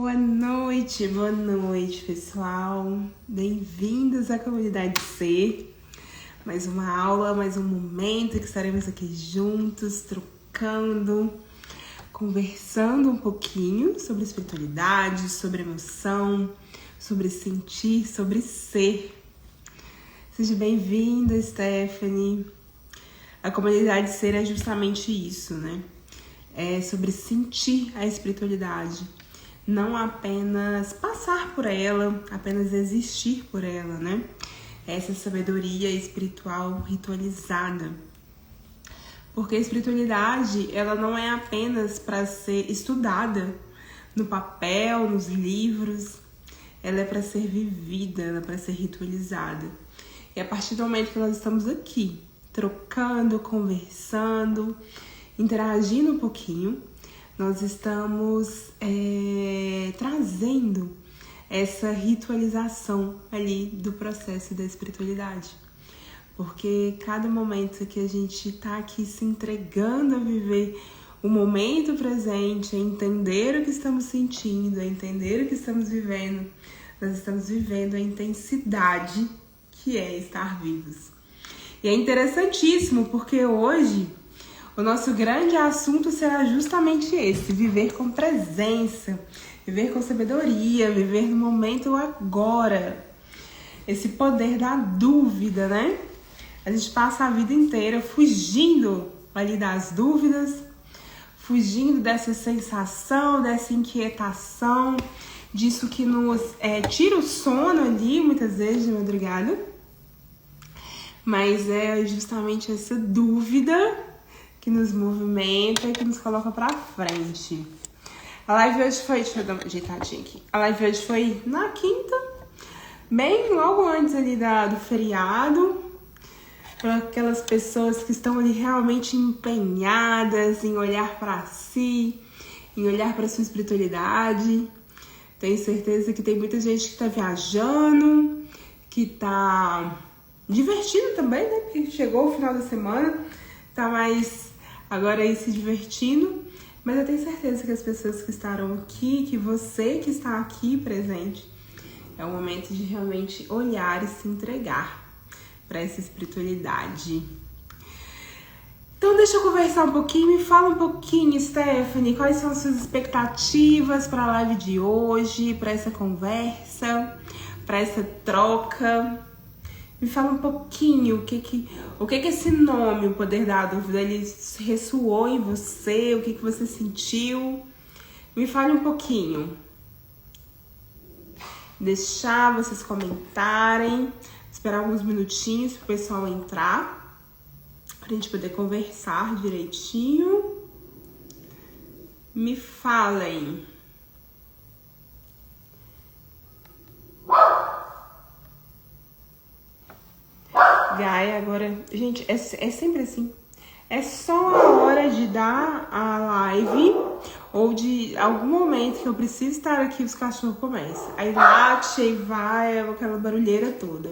Boa noite, pessoal. Bem-vindos à Comunidade C. Mais uma aula, mais um momento que estaremos aqui juntos, trocando, conversando um pouquinho sobre espiritualidade, sobre emoção, sobre sentir, sobre ser. Seja bem-vinda, Stephanie. A Comunidade Ser é justamente isso, né? É sobre sentir a espiritualidade. Não apenas passar por ela, apenas existir por ela, né? Essa sabedoria espiritual ritualizada. Porque a espiritualidade, ela não é apenas para ser estudada no papel, nos livros. Ela é para ser vivida, ela é para ser ritualizada. E a partir do momento que nós estamos aqui, trocando, conversando, interagindo um pouquinho, nós estamos trazendo essa ritualização ali do processo da espiritualidade. Porque cada momento que a gente está aqui se entregando a viver o momento presente, a entender o que estamos sentindo, a entender o que estamos vivendo, nós estamos vivendo a intensidade que é estar vivos. E é interessantíssimo porque hoje o nosso grande assunto será justamente esse: viver com presença, viver com sabedoria, viver no momento agora. Esse poder da dúvida, né? A gente passa a vida inteira fugindo ali das dúvidas, fugindo dessa sensação, dessa inquietação, disso que nos tira o sono ali, muitas vezes de madrugada. Mas é justamente essa dúvida que nos movimenta, que nos coloca pra frente. A live hoje foi, deixa eu dar uma ajeitadinha aqui. A live hoje foi na quinta, bem logo antes ali do feriado, para aquelas pessoas que estão ali realmente empenhadas em olhar para si, em olhar para sua espiritualidade. Tenho certeza que tem muita gente que tá viajando, que tá divertindo também, né? Porque chegou o final da semana, tá mais agora aí se divertindo. Mas eu tenho certeza que as pessoas que estarão aqui, que você que está aqui presente, é o momento de realmente olhar e se entregar para essa espiritualidade. Então deixa eu conversar um pouquinho, me fala um pouquinho, Stephanie, quais são as suas expectativas para a live de hoje, para essa conversa, para essa troca. Me fala um pouquinho o que esse nome, o poder da dúvida, ele ressoou em você, o que você sentiu. Me fale um pouquinho. Deixar vocês comentarem, esperar alguns minutinhos para o pessoal entrar, para a gente poder conversar direitinho. Me falem. Gaia, agora, gente, é sempre assim. É só a hora de dar a live ou de algum momento que eu preciso estar aqui, os cachorros começam. Aí late, aí vai, aquela barulheira toda.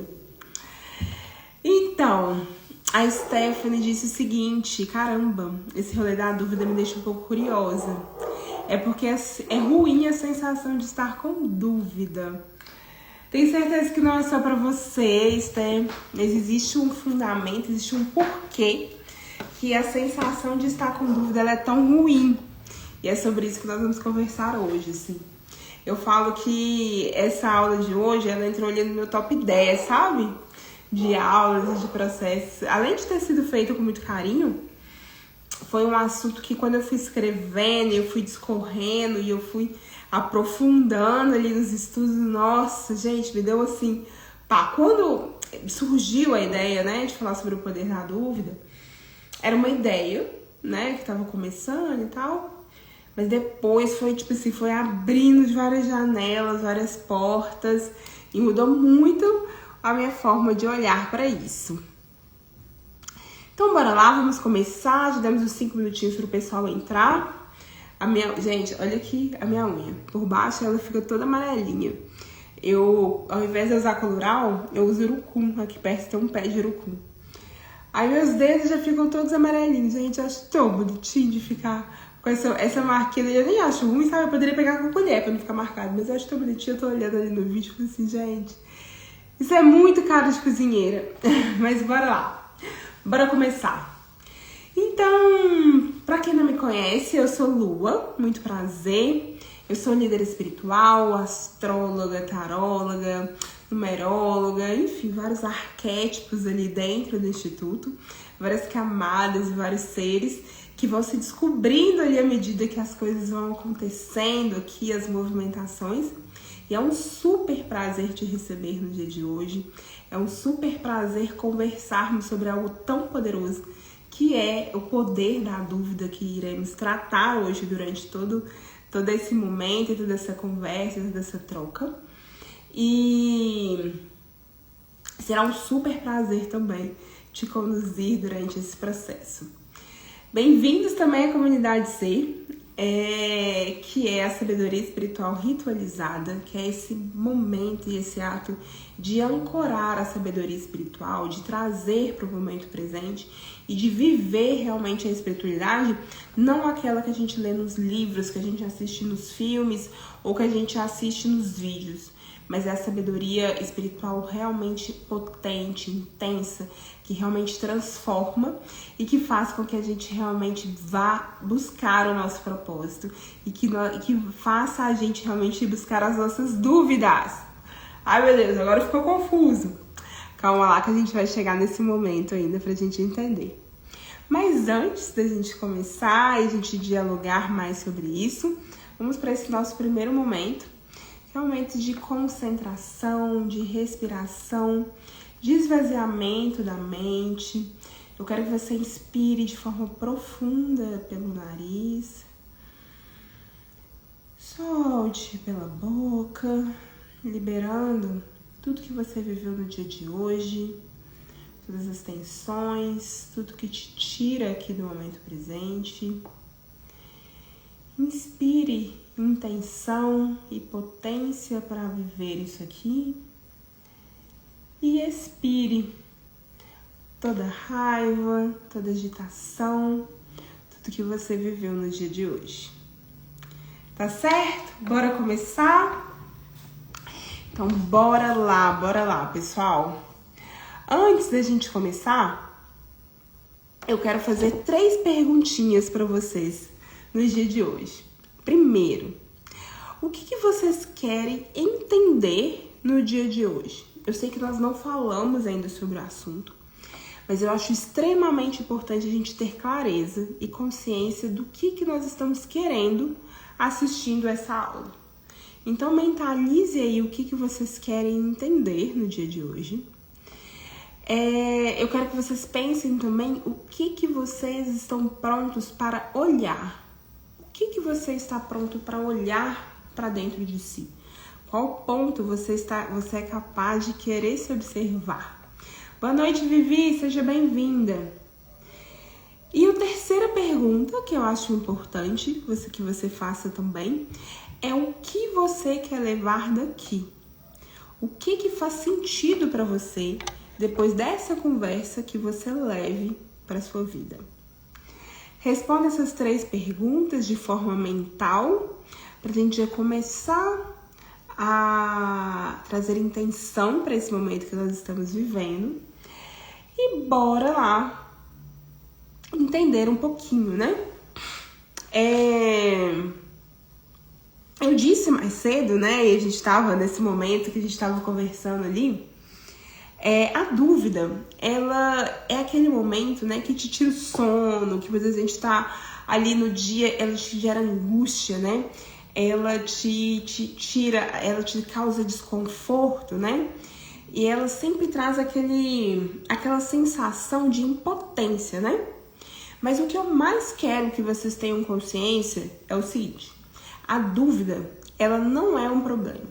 Então, a Stephanie disse o seguinte: caramba, esse rolê da dúvida me deixa um pouco curiosa. É porque é ruim a sensação de estar com dúvida. Tenho certeza que não é só pra vocês, né? Mas existe um fundamento, existe um porquê que a sensação de estar com dúvida ela é tão ruim. E é sobre isso que nós vamos conversar hoje, assim. Eu falo que essa aula de hoje, ela entrou ali no meu top 10, sabe? De aulas, de processos. Além de ter sido feita com muito carinho, foi um assunto que quando eu fui escrevendo, eu fui discorrendo e eu fui aprofundando ali nos estudos, nossa, gente, me deu assim, pá, quando surgiu a ideia, né, de falar sobre o poder da dúvida, era uma ideia, né, que tava começando e tal, mas depois foi, tipo assim, foi abrindo de várias janelas, várias portas, e mudou muito a minha forma de olhar para isso. Então, bora lá, vamos começar, já demos uns 5 minutinhos pro pessoal entrar. Gente, olha aqui a minha unha. Por baixo ela fica toda amarelinha. Eu, ao invés de usar coloral, eu uso urucum. Aqui perto tem um pé de urucum. Aí meus dedos já ficam todos amarelinhos. Gente, eu acho tão bonitinho de ficar com essa marquinha. Eu nem acho ruim, sabe? Eu poderia pegar com a colher pra não ficar marcado. Mas eu acho tão bonitinho. Eu tô olhando ali no vídeo e falei assim, gente, isso é muito cara de cozinheira. Mas bora lá. Bora começar. Então, pra quem não me conhece, eu sou Lua. Muito prazer. Eu sou líder espiritual, astróloga, taróloga, numeróloga, enfim, vários arquétipos ali dentro do Instituto, várias camadas e vários seres que vão se descobrindo ali à medida que as coisas vão acontecendo aqui, as movimentações. E é um super prazer te receber no dia de hoje, é um super prazer conversarmos sobre algo tão poderoso que é o poder da dúvida que iremos tratar hoje durante todo esse momento, toda essa conversa, toda essa troca. E será um super prazer também te conduzir durante esse processo. Bem-vindos também à comunidade C, que é a sabedoria espiritual ritualizada, que é esse momento e esse ato de ancorar a sabedoria espiritual, de trazer para o momento presente e de viver realmente a espiritualidade, não aquela que a gente lê nos livros, que a gente assiste nos filmes ou que a gente assiste nos vídeos, mas é a sabedoria espiritual realmente potente, intensa, que realmente transforma e que faz com que a gente realmente vá buscar o nosso propósito e que faça a gente realmente buscar as nossas dúvidas. Ai, meu Deus, agora ficou confuso. Calma lá que a gente vai chegar nesse momento ainda pra gente entender. Mas antes da gente começar e a gente dialogar mais sobre isso, vamos para esse nosso primeiro momento, que é um momento de concentração, de respiração, de esvaziamento da mente. Eu quero que você inspire de forma profunda pelo nariz, solte pela boca, liberando tudo que você viveu no dia de hoje, todas as tensões, tudo que te tira aqui do momento presente. Inspire intenção e potência para viver isso aqui e expire toda raiva, toda agitação, tudo que você viveu no dia de hoje. Tá certo? Bora começar? Então, bora lá, pessoal. Antes da gente começar, eu quero fazer 3 perguntinhas para vocês no dia de hoje. Primeiro, o que vocês querem entender no dia de hoje? Eu sei que nós não falamos ainda sobre o assunto, mas eu acho extremamente importante a gente ter clareza e consciência do que nós estamos querendo assistindo essa aula. Então, mentalize aí o que vocês querem entender no dia de hoje. Eu quero que vocês pensem também o que vocês estão prontos para olhar. O que você está pronto para olhar para dentro de si? Qual ponto você é capaz de querer se observar? Boa noite, Vivi, seja bem-vinda. E a terceira pergunta que eu acho importante que você faça também é o que você quer levar daqui? O que faz sentido para você depois dessa conversa que você leve para sua vida? Responda essas 3 perguntas de forma mental para a gente já começar a trazer intenção para esse momento que nós estamos vivendo. E bora lá entender um pouquinho, né? Eu disse mais cedo, né? E a gente estava nesse momento que a gente estava conversando ali. A dúvida, ela é aquele momento, né, que te tira o sono, que às vezes a gente tá ali no dia, ela te gera angústia, né? Ela te tira, ela te causa desconforto, né? E ela sempre traz aquela sensação de impotência, né? Mas o que eu mais quero que vocês tenham consciência é o seguinte: a dúvida, ela não é um problema.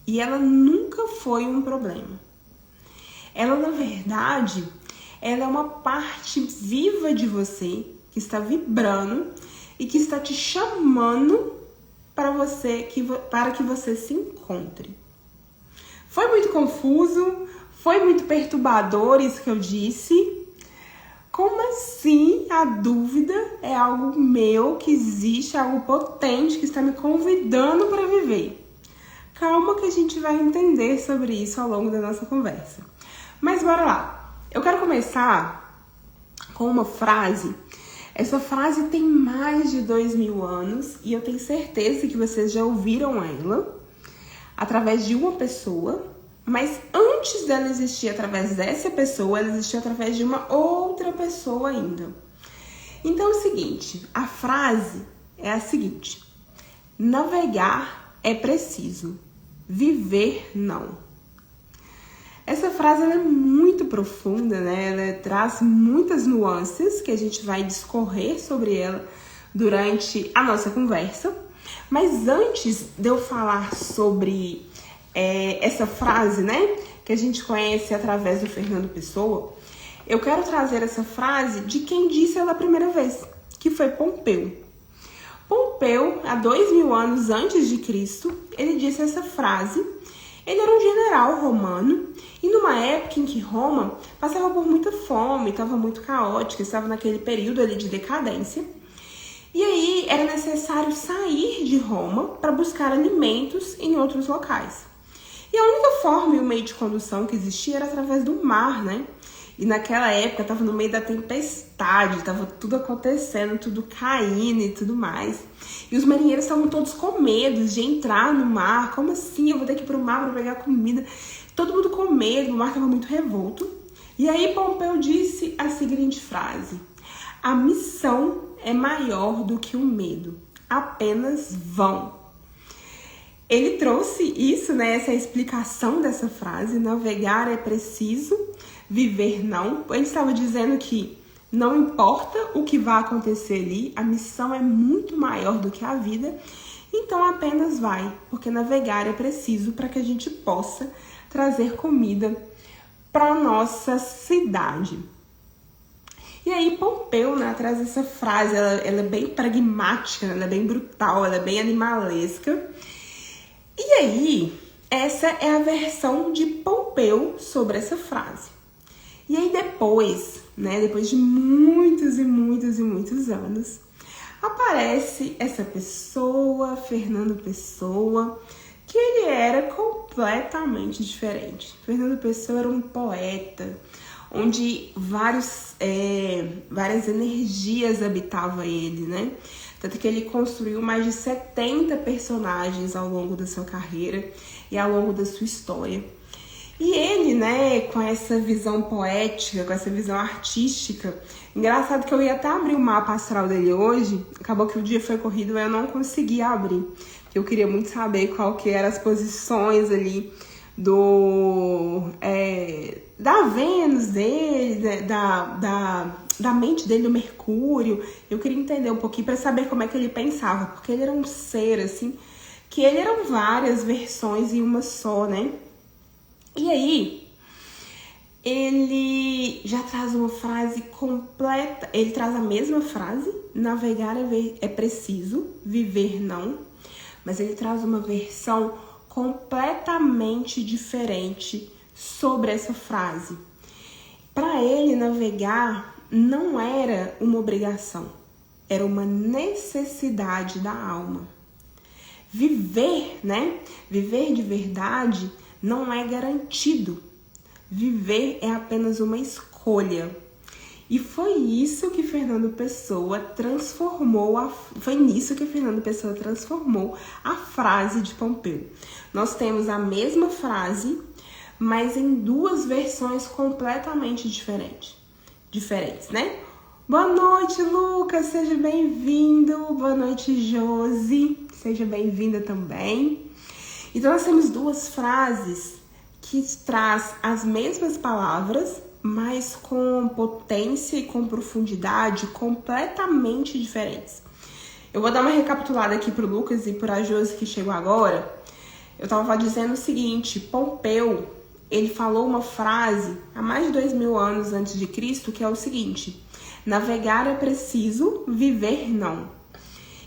E ela nunca foi um problema. Ela, na verdade, ela é uma parte viva de você que está vibrando e que está te chamando para que você se encontre. Foi muito confuso, foi muito perturbador isso que eu disse, Como assim a dúvida é algo meu, que existe, algo potente, que está me convidando para viver? Calma que a gente vai entender sobre isso ao longo da nossa conversa. Mas bora lá. Eu quero começar com uma frase. Essa frase tem mais de 2000 anos e eu tenho certeza que vocês já ouviram ela através de uma pessoa, mas antes dela existir através dessa pessoa, ela existiu através de uma outra pessoa ainda. Então é o seguinte, a frase é a seguinte: navegar é preciso, viver não. Essa frase ela é muito profunda, né? Ela traz muitas nuances que a gente vai discorrer sobre ela durante a nossa conversa. Mas antes de eu falar sobre essa frase, né, que a gente conhece através do Fernando Pessoa, eu quero trazer essa frase de quem disse ela a primeira vez, que foi Pompeu. Pompeu, há 2000 anos antes de Cristo, ele disse essa frase. Ele era um general romano e numa época em que Roma passava por muita fome, estava muito caótica, estava naquele período ali de decadência. E aí era necessário sair de Roma para buscar alimentos em outros locais. E a única forma e o meio de condução que existia era através do mar, né? E naquela época estava no meio da tempestade, estava tudo acontecendo, tudo caindo e tudo mais. E os marinheiros estavam todos com medo de entrar no mar. Como assim? Eu vou ter que ir para o mar para pegar comida. Todo mundo com medo, o mar estava muito revolto. E aí Pompeu disse a seguinte frase: a missão é maior do que o medo, apenas vão. Ele trouxe isso, né, essa explicação dessa frase, navegar é preciso, viver não. Ele estava dizendo que não importa o que vai acontecer ali, a missão é muito maior do que a vida, então apenas vai, porque navegar é preciso para que a gente possa trazer comida para a nossa cidade. E aí Pompeu, né, traz essa frase, ela é bem pragmática, ela é bem brutal, ela é bem animalesca. E aí, essa é a versão de Pompeu sobre essa frase. E aí depois, né, depois de muitos e muitos e muitos anos, aparece essa pessoa, Fernando Pessoa, que ele era completamente diferente. Fernando Pessoa era um poeta, onde várias energias habitavam ele, né? Tanto que ele construiu mais de 70 personagens ao longo da sua carreira e ao longo da sua história. E ele, né, com essa visão poética, com essa visão artística, engraçado que eu ia até abrir o mapa astral dele hoje, acabou que o dia foi corrido e eu não consegui abrir, porque eu queria muito saber qual que eram as posições ali da Vênus dele, da mente dele, do Mercúrio. Eu queria entender um pouquinho para saber como é que ele pensava, porque ele era um ser, assim, que ele eram várias versões em uma só, né? E aí, ele já traz uma frase completa, ele traz a mesma frase, navegar é preciso, viver não, mas ele traz uma versão completamente diferente sobre essa frase. Para ele, navegar não era uma obrigação, era uma necessidade da alma. Viver, né? Viver de verdade não é garantido. Viver é apenas uma escolha. E foi isso que Fernando Pessoa transformou a frase de Pompeu. Nós temos a mesma frase, mas em duas versões completamente diferentes, né? Boa noite, Lucas, seja bem-vindo. Boa noite, Josi, seja bem-vinda também. Então, nós temos duas frases que traz as mesmas palavras, mas com potência e com profundidade completamente diferentes. Eu vou dar uma recapitulada aqui pro Lucas e para a Josi que chegou agora. Eu estava dizendo o seguinte: Pompeu, ele falou uma frase há mais de 2000 anos antes de Cristo, que é o seguinte: navegar é preciso, viver não.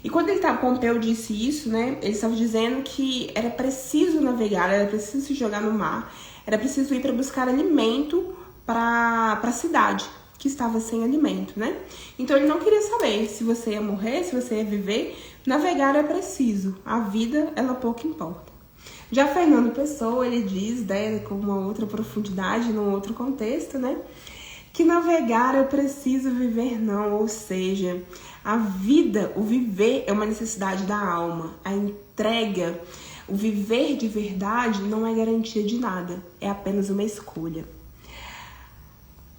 E quando Pompeu disse isso, né, ele estava dizendo que era preciso navegar, era preciso se jogar no mar, era preciso ir para buscar alimento para a cidade. que estava sem alimento, né? Então ele não queria saber se você ia morrer, se você ia viver. Navegar é preciso, a vida, ela pouco importa. Já Fernando Pessoa, ele diz, né, com uma outra profundidade, num outro contexto, né? Que navegar é preciso, viver não, ou seja, a vida, o viver é uma necessidade da alma, a entrega, o viver de verdade não é garantia de nada, é apenas uma escolha.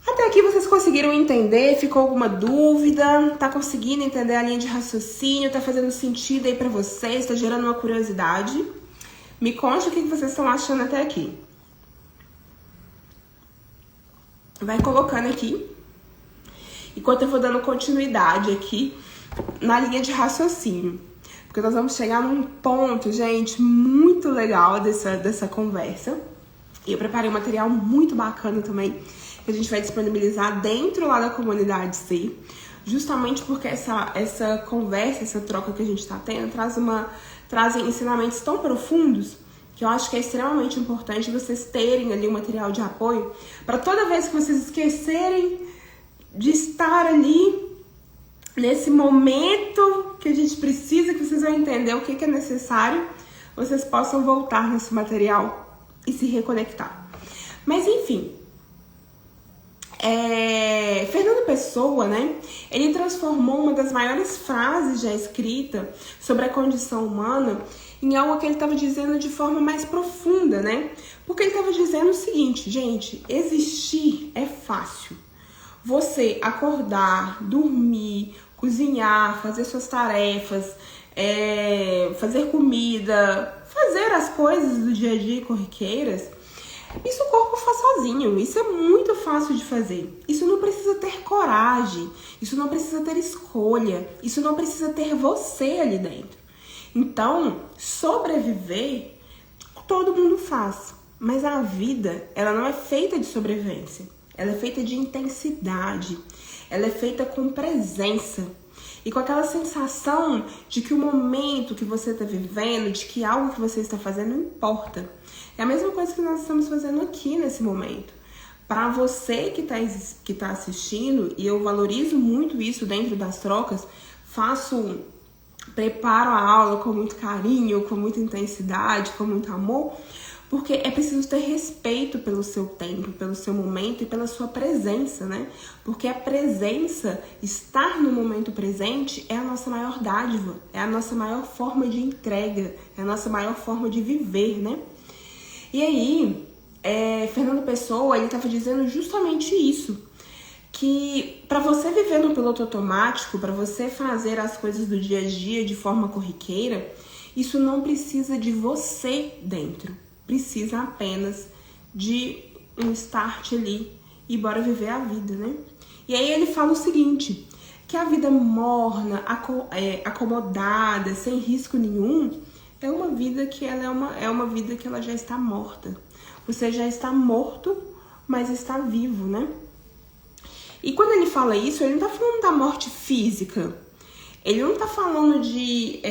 Até aqui vocês conseguiram entender? Ficou alguma dúvida? Tá conseguindo entender a linha de raciocínio? Tá fazendo sentido aí pra vocês? Tá gerando uma curiosidade? Me conte o que vocês estão achando até aqui. Vai colocando aqui, enquanto eu vou dando continuidade aqui na linha de raciocínio. Porque nós vamos chegar num ponto, gente, muito legal dessa conversa. E eu preparei um material muito bacana também, que a gente vai disponibilizar dentro lá da comunidade C, justamente porque essa conversa, essa troca que a gente está tendo, trazem ensinamentos tão profundos que eu acho que é extremamente importante vocês terem ali um material de apoio para toda vez que vocês esquecerem de estar ali nesse momento que a gente precisa, que vocês vão entender o que é necessário, vocês possam voltar nesse material e se reconectar. Mas enfim, Fernando Pessoa, né? Ele transformou uma das maiores frases já escrita sobre a condição humana em algo que ele estava dizendo de forma mais profunda, né? Porque ele estava dizendo o seguinte, gente, existir é fácil. Você acordar, dormir, cozinhar, fazer suas tarefas, fazer comida, fazer as coisas do dia a dia corriqueiras, isso o corpo faz sozinho, isso é muito fácil de fazer. Isso não precisa ter coragem, isso não precisa ter escolha, isso não precisa ter você ali dentro. Então, sobreviver, todo mundo faz. Mas a vida, ela não é feita de sobrevivência, ela é feita de intensidade, ela é feita com presença. E com aquela sensação de que o momento que você está vivendo, de que algo que você está fazendo importa. É a mesma coisa que nós estamos fazendo aqui nesse momento. Para você que tá assistindo, e eu valorizo muito isso dentro das trocas, preparo a aula com muito carinho, com muita intensidade, com muito amor, porque é preciso ter respeito pelo seu tempo, pelo seu momento e pela sua presença, né? Porque a presença, estar no momento presente, é a nossa maior dádiva, é a nossa maior forma de entrega, é a nossa maior forma de viver, né? E aí, Fernando Pessoa, ele estava dizendo justamente isso, que para você viver no piloto automático, para você fazer as coisas do dia a dia de forma corriqueira, isso não precisa de você dentro. Precisa apenas de um start ali e bora viver a vida, né? E aí ele fala o seguinte, que a vida morna, acomodada, sem risco nenhum, é uma vida que uma vida que ela já está morta. Você já está morto, mas está vivo, né? E quando ele fala isso, ele não está falando da morte física. Ele não está falando de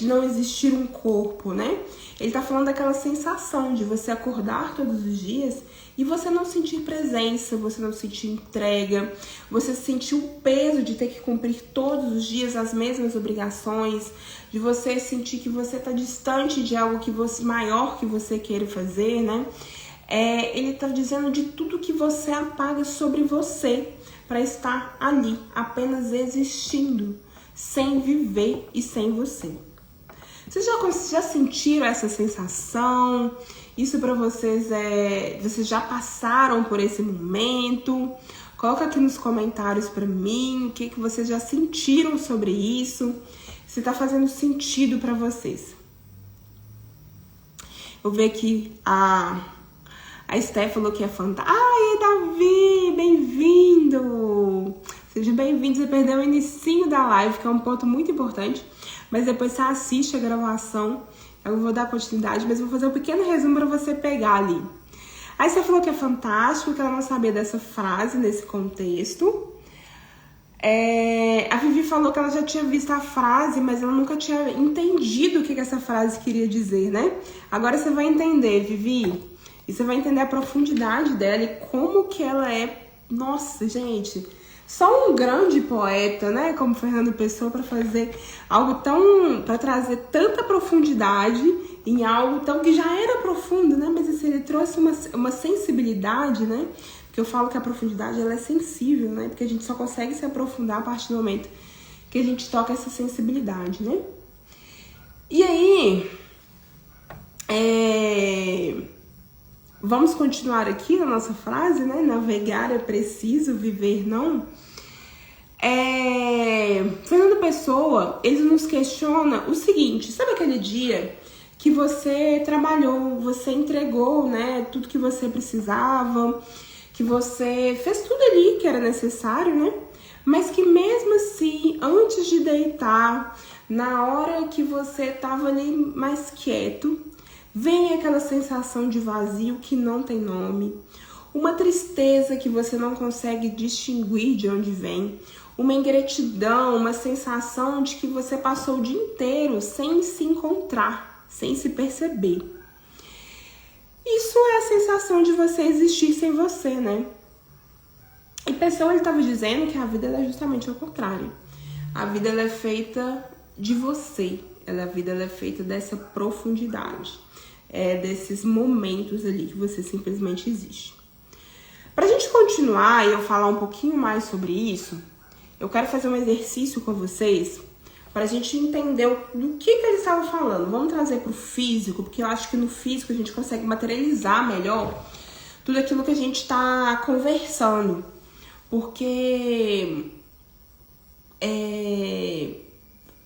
não existir um corpo, né? Ele está falando daquela sensação de você acordar todos os dias e você não sentir presença, você não sentir entrega, você sentir o peso de ter que cumprir todos os dias as mesmas obrigações, de você sentir que você está distante de algo maior que você queira fazer, né? Ele está dizendo de tudo que você apaga sobre você para estar ali, apenas existindo, sem viver e sem você. Vocês já sentiram essa sensação? Isso para vocês vocês já passaram por esse momento? Coloca aqui nos comentários para mim o que vocês já sentiram sobre isso, se tá fazendo sentido para vocês. Vou ver aqui a Steph falou que é fantástica. Ai, Davi, bem-vindo! Seja bem-vindo, você perdeu o inicinho da live, que é um ponto muito importante, mas depois você assiste a gravação, eu vou dar continuidade, mas vou fazer um pequeno resumo para você pegar ali. Aí você falou que é fantástico, que ela não sabia dessa frase nesse contexto. A Vivi falou que ela já tinha visto a frase, mas ela nunca tinha entendido o que essa frase queria dizer, né? Agora você vai entender, Vivi, e você vai entender a profundidade dela e como que ela é Nossa, gente, só um grande poeta, né, como Fernando Pessoa, para fazer algo tão, para trazer tanta profundidade em algo tão que já era profundo, né? Mas assim, ele trouxe uma sensibilidade, né? Porque eu falo que a profundidade ela é sensível, né? Porque a gente só consegue se aprofundar a partir do momento que a gente toca essa sensibilidade, né? E aí, vamos continuar aqui na nossa frase, né? Navegar é preciso, viver não. Fernando Pessoa, ele nos questiona o seguinte: sabe aquele dia que você trabalhou, você entregou, né, tudo que você precisava, que você fez tudo ali que era necessário, né? Mas que mesmo assim, antes de deitar, na hora que você tava ali mais quieto, vem aquela sensação de vazio que não tem nome, uma tristeza que você não consegue distinguir de onde vem, uma ingratidão, uma sensação de que você passou o dia inteiro sem se encontrar, sem se perceber. Isso é a sensação de você existir sem você, né? E Pessoa, ele estava dizendo que a vida é justamente ao contrário. A vida ela é feita de você, a vida ela é feita dessa profundidade, desses momentos ali que você simplesmente existe. Pra gente continuar e eu falar um pouquinho mais sobre isso, eu quero fazer um exercício com vocês pra gente entender do que ele estava falando. Vamos trazer pro físico, porque eu acho que no físico a gente consegue materializar melhor tudo aquilo que a gente tá conversando. Porque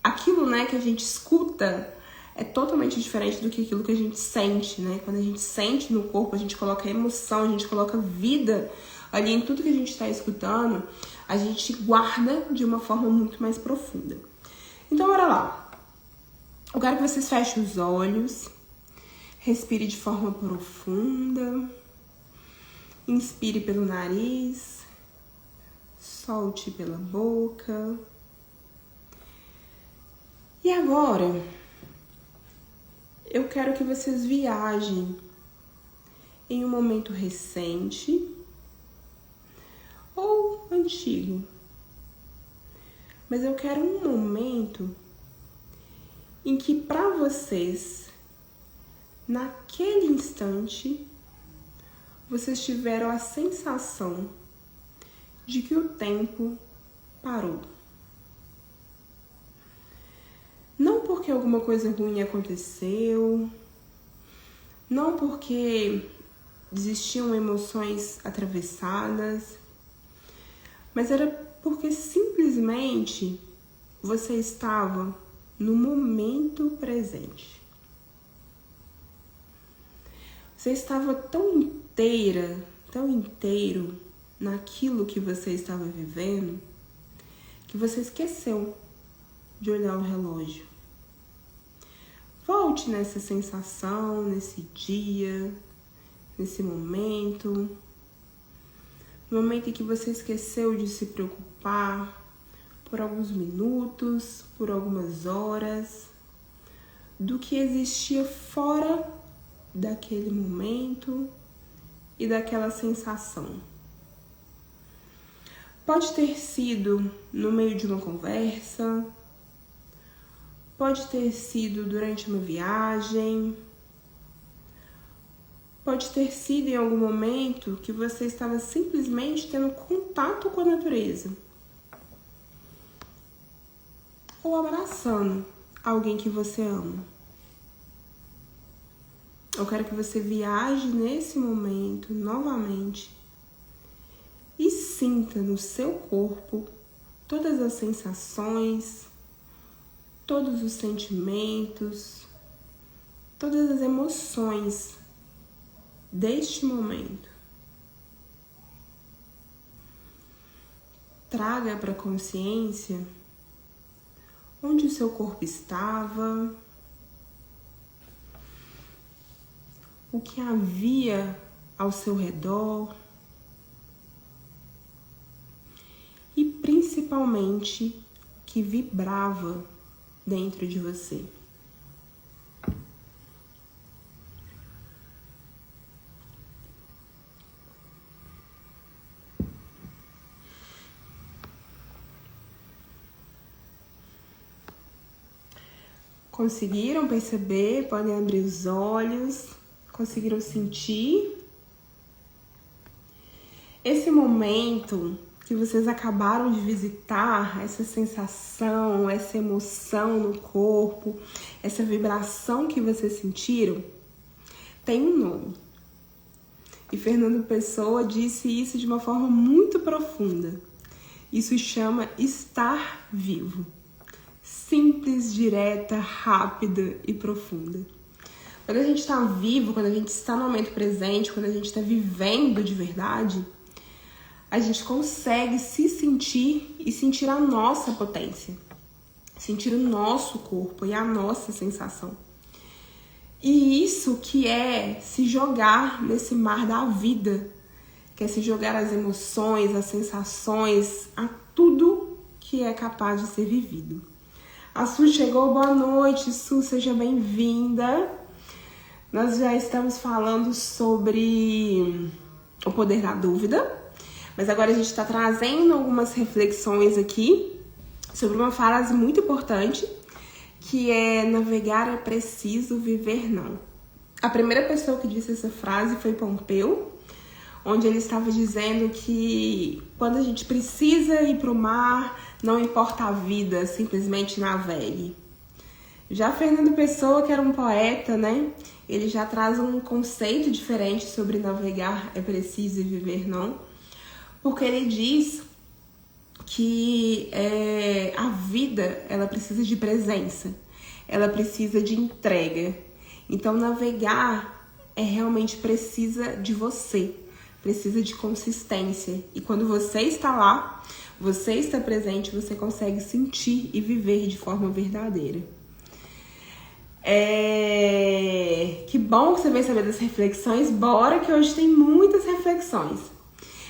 aquilo, né, que a gente escuta é totalmente diferente do que aquilo que a gente sente, né? Quando a gente sente no corpo, a gente coloca emoção, a gente coloca vida ali em tudo que a gente está escutando, a gente guarda de uma forma muito mais profunda. Então, bora lá. Eu quero que vocês fechem os olhos, respire de forma profunda, inspire pelo nariz, solte pela boca. E agora, eu quero que vocês viajem em um momento recente ou antigo. Mas eu quero um momento em que para vocês, naquele instante, vocês tiveram a sensação de que o tempo parou. Não porque alguma coisa ruim aconteceu, não porque existiam emoções atravessadas, mas era porque simplesmente você estava no momento presente. Você estava tão inteira, tão inteiro naquilo que você estava vivendo, que você esqueceu de olhar o relógio. Volte nessa sensação, nesse dia, nesse momento. No momento em que você esqueceu de se preocupar por alguns minutos, por algumas horas, do que existia fora daquele momento e daquela sensação. Pode ter sido no meio de uma conversa, pode ter sido durante uma viagem, pode ter sido em algum momento que você estava simplesmente tendo contato com a natureza. Ou abraçando alguém que você ama. Eu quero que você viaje nesse momento novamente e sinta no seu corpo todas as sensações, todos os sentimentos, todas as emoções deste momento. Traga para a consciência onde o seu corpo estava, o que havia ao seu redor e principalmente o que vibrava dentro de você. Conseguiram perceber? Podem abrir os olhos. Conseguiram sentir? Esse momento que vocês acabaram de visitar, essa sensação, essa emoção no corpo, essa vibração que vocês sentiram, tem um nome. E Fernando Pessoa disse isso de uma forma muito profunda. Isso chama estar vivo. Simples, direta, rápida e profunda. Quando a gente está vivo, quando a gente está no momento presente, quando a gente está vivendo de verdade, a gente consegue se sentir e sentir a nossa potência, sentir o nosso corpo e a nossa sensação. E isso que é se jogar nesse mar da vida, que é se jogar as emoções, as sensações, a tudo que é capaz de ser vivido. A Su chegou, boa noite, Su, seja bem-vinda. Nós já estamos falando sobre o poder da dúvida. Mas agora a gente está trazendo algumas reflexões aqui sobre uma frase muito importante, que é: navegar é preciso, viver não. A primeira pessoa que disse essa frase foi Pompeu, onde ele estava dizendo que quando a gente precisa ir para o mar, não importa a vida, simplesmente navegue. Já Fernando Pessoa, que era um poeta, né? Ele já traz um conceito diferente sobre navegar é preciso e viver não. Porque ele diz que a vida, ela precisa de presença, ela precisa de entrega. Então, navegar realmente precisa de você, precisa de consistência. E quando você está lá, você está presente, você consegue sentir e viver de forma verdadeira. Que bom que você veio saber das reflexões. Bora que hoje tem muitas reflexões.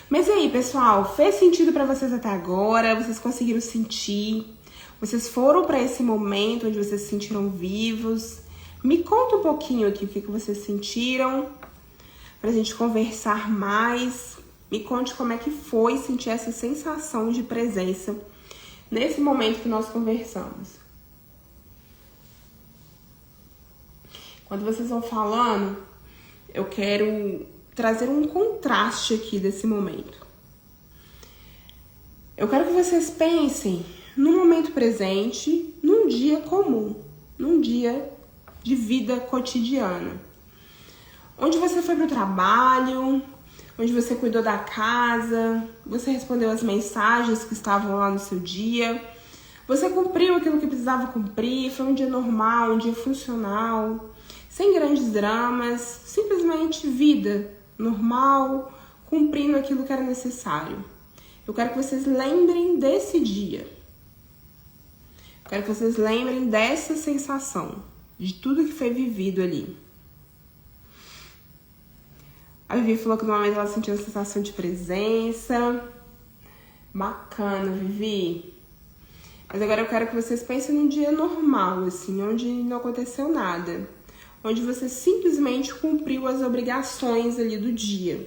Mas e aí, pessoal, fez sentido para vocês até agora? Vocês conseguiram sentir? Vocês foram para esse momento onde vocês se sentiram vivos? Me conta um pouquinho aqui o que vocês sentiram, pra gente conversar mais. Me conte como é que foi sentir essa sensação de presença nesse momento que nós conversamos. Quando vocês vão falando, eu quero trazer um contraste aqui desse momento. Eu quero que vocês pensem no momento presente, num dia comum, num dia de vida cotidiana, onde você foi para o trabalho, onde você cuidou da casa, você respondeu as mensagens que estavam lá no seu dia, você cumpriu aquilo que precisava cumprir, foi um dia normal, um dia funcional, sem grandes dramas, simplesmente vida normal, cumprindo aquilo que era necessário. Eu quero que vocês lembrem desse dia. Eu quero que vocês lembrem dessa sensação, de tudo que foi vivido ali. A Vivi falou que no momento ela sentiu uma sensação de presença. Bacana, Vivi. Mas agora eu quero que vocês pensem num dia normal, assim, onde não aconteceu nada. Onde você simplesmente cumpriu as obrigações ali do dia.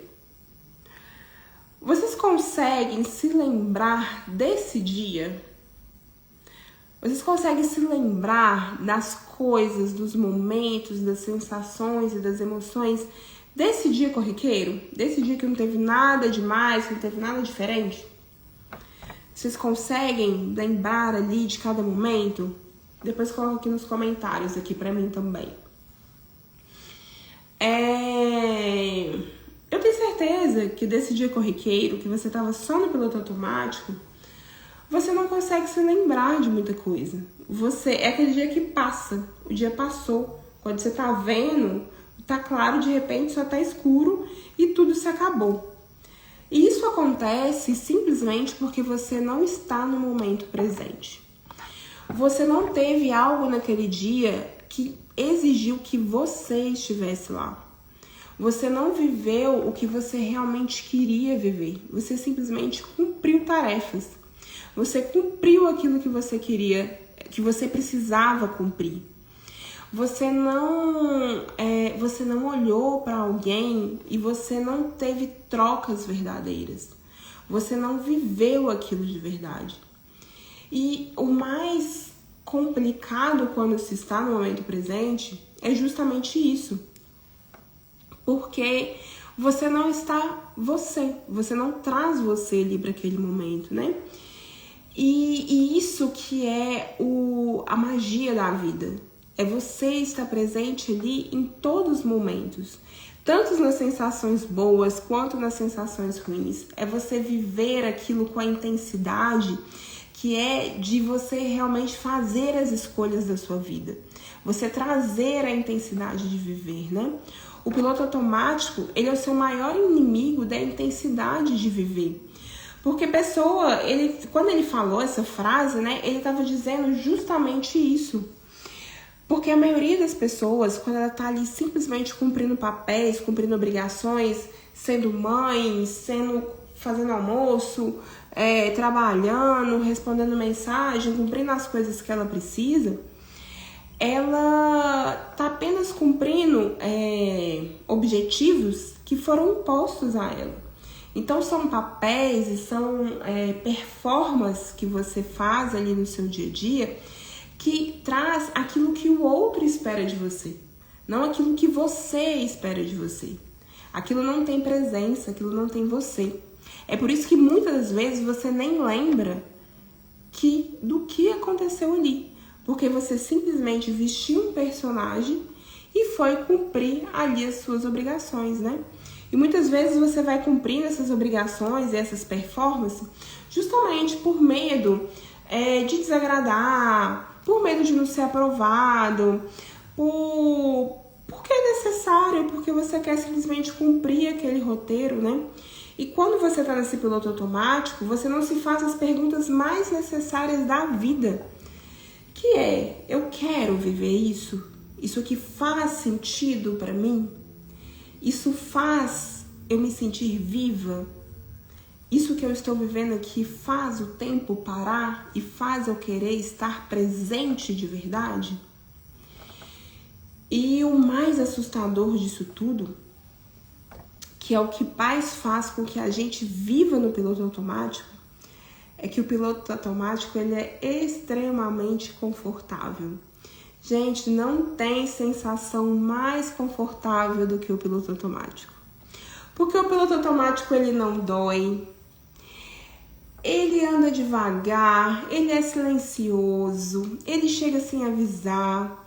Vocês conseguem se lembrar desse dia? Vocês conseguem se lembrar das coisas, dos momentos, das sensações e das emoções desse dia corriqueiro? Desse dia que não teve nada demais, que não teve nada diferente? Vocês conseguem lembrar ali de cada momento? Depois coloca aqui nos comentários aqui pra mim também. Eu tenho certeza que desse dia corriqueiro, que você estava só no piloto automático, você não consegue se lembrar de muita coisa. É aquele dia que passa, o dia passou. Quando você tá vendo, tá claro, de repente só tá escuro e tudo se acabou. E isso acontece simplesmente porque você não está no momento presente. Você não teve algo naquele dia que exigiu que você estivesse lá. Você não viveu o que você realmente queria viver. Você simplesmente cumpriu tarefas. Você cumpriu aquilo que você queria, que você precisava cumprir. Você não olhou para alguém e você não teve trocas verdadeiras. Você não viveu aquilo de verdade. E o mais complicado quando se está no momento presente é justamente isso. Porque você não está você não traz você ali para aquele momento, né? E isso que é a magia da vida. É você estar presente ali em todos os momentos. Tanto nas sensações boas quanto nas sensações ruins. É você viver aquilo com a intensidade que é de você realmente fazer as escolhas da sua vida. Você trazer a intensidade de viver, né? O piloto automático, ele é o seu maior inimigo da intensidade de viver. Porque quando ele falou essa frase, né, ele estava dizendo justamente isso. Porque a maioria das pessoas, quando ela tá ali simplesmente cumprindo papéis, cumprindo obrigações, sendo mãe, fazendo almoço, trabalhando, respondendo mensagem, cumprindo as coisas que ela precisa, ela tá apenas cumprindo objetivos que foram impostos a ela. Então são papéis e são performances que você faz ali no seu dia a dia que traz aquilo que o outro espera de você, não aquilo que você espera de você. Aquilo não tem presença, aquilo não tem você. É por isso que muitas das vezes você nem lembra do que aconteceu ali, porque você simplesmente vestiu um personagem e foi cumprir ali as suas obrigações, né? E muitas vezes você vai cumprindo essas obrigações e essas performances justamente por medo de desagradar, por medo de não ser aprovado, porque é necessário, porque você quer simplesmente cumprir aquele roteiro, né? E quando você está nesse piloto automático, você não se faz as perguntas mais necessárias da vida, que é: eu quero viver isso? Isso aqui faz sentido para mim? Isso faz eu me sentir viva? Isso que eu estou vivendo aqui faz o tempo parar e faz eu querer estar presente de verdade? E o mais assustador disso tudo, que é o que mais faz com que a gente viva no piloto automático, é que o piloto automático ele é extremamente confortável. Gente, não tem sensação mais confortável do que o piloto automático. Porque o piloto automático ele não dói, ele anda devagar, ele é silencioso, ele chega sem avisar,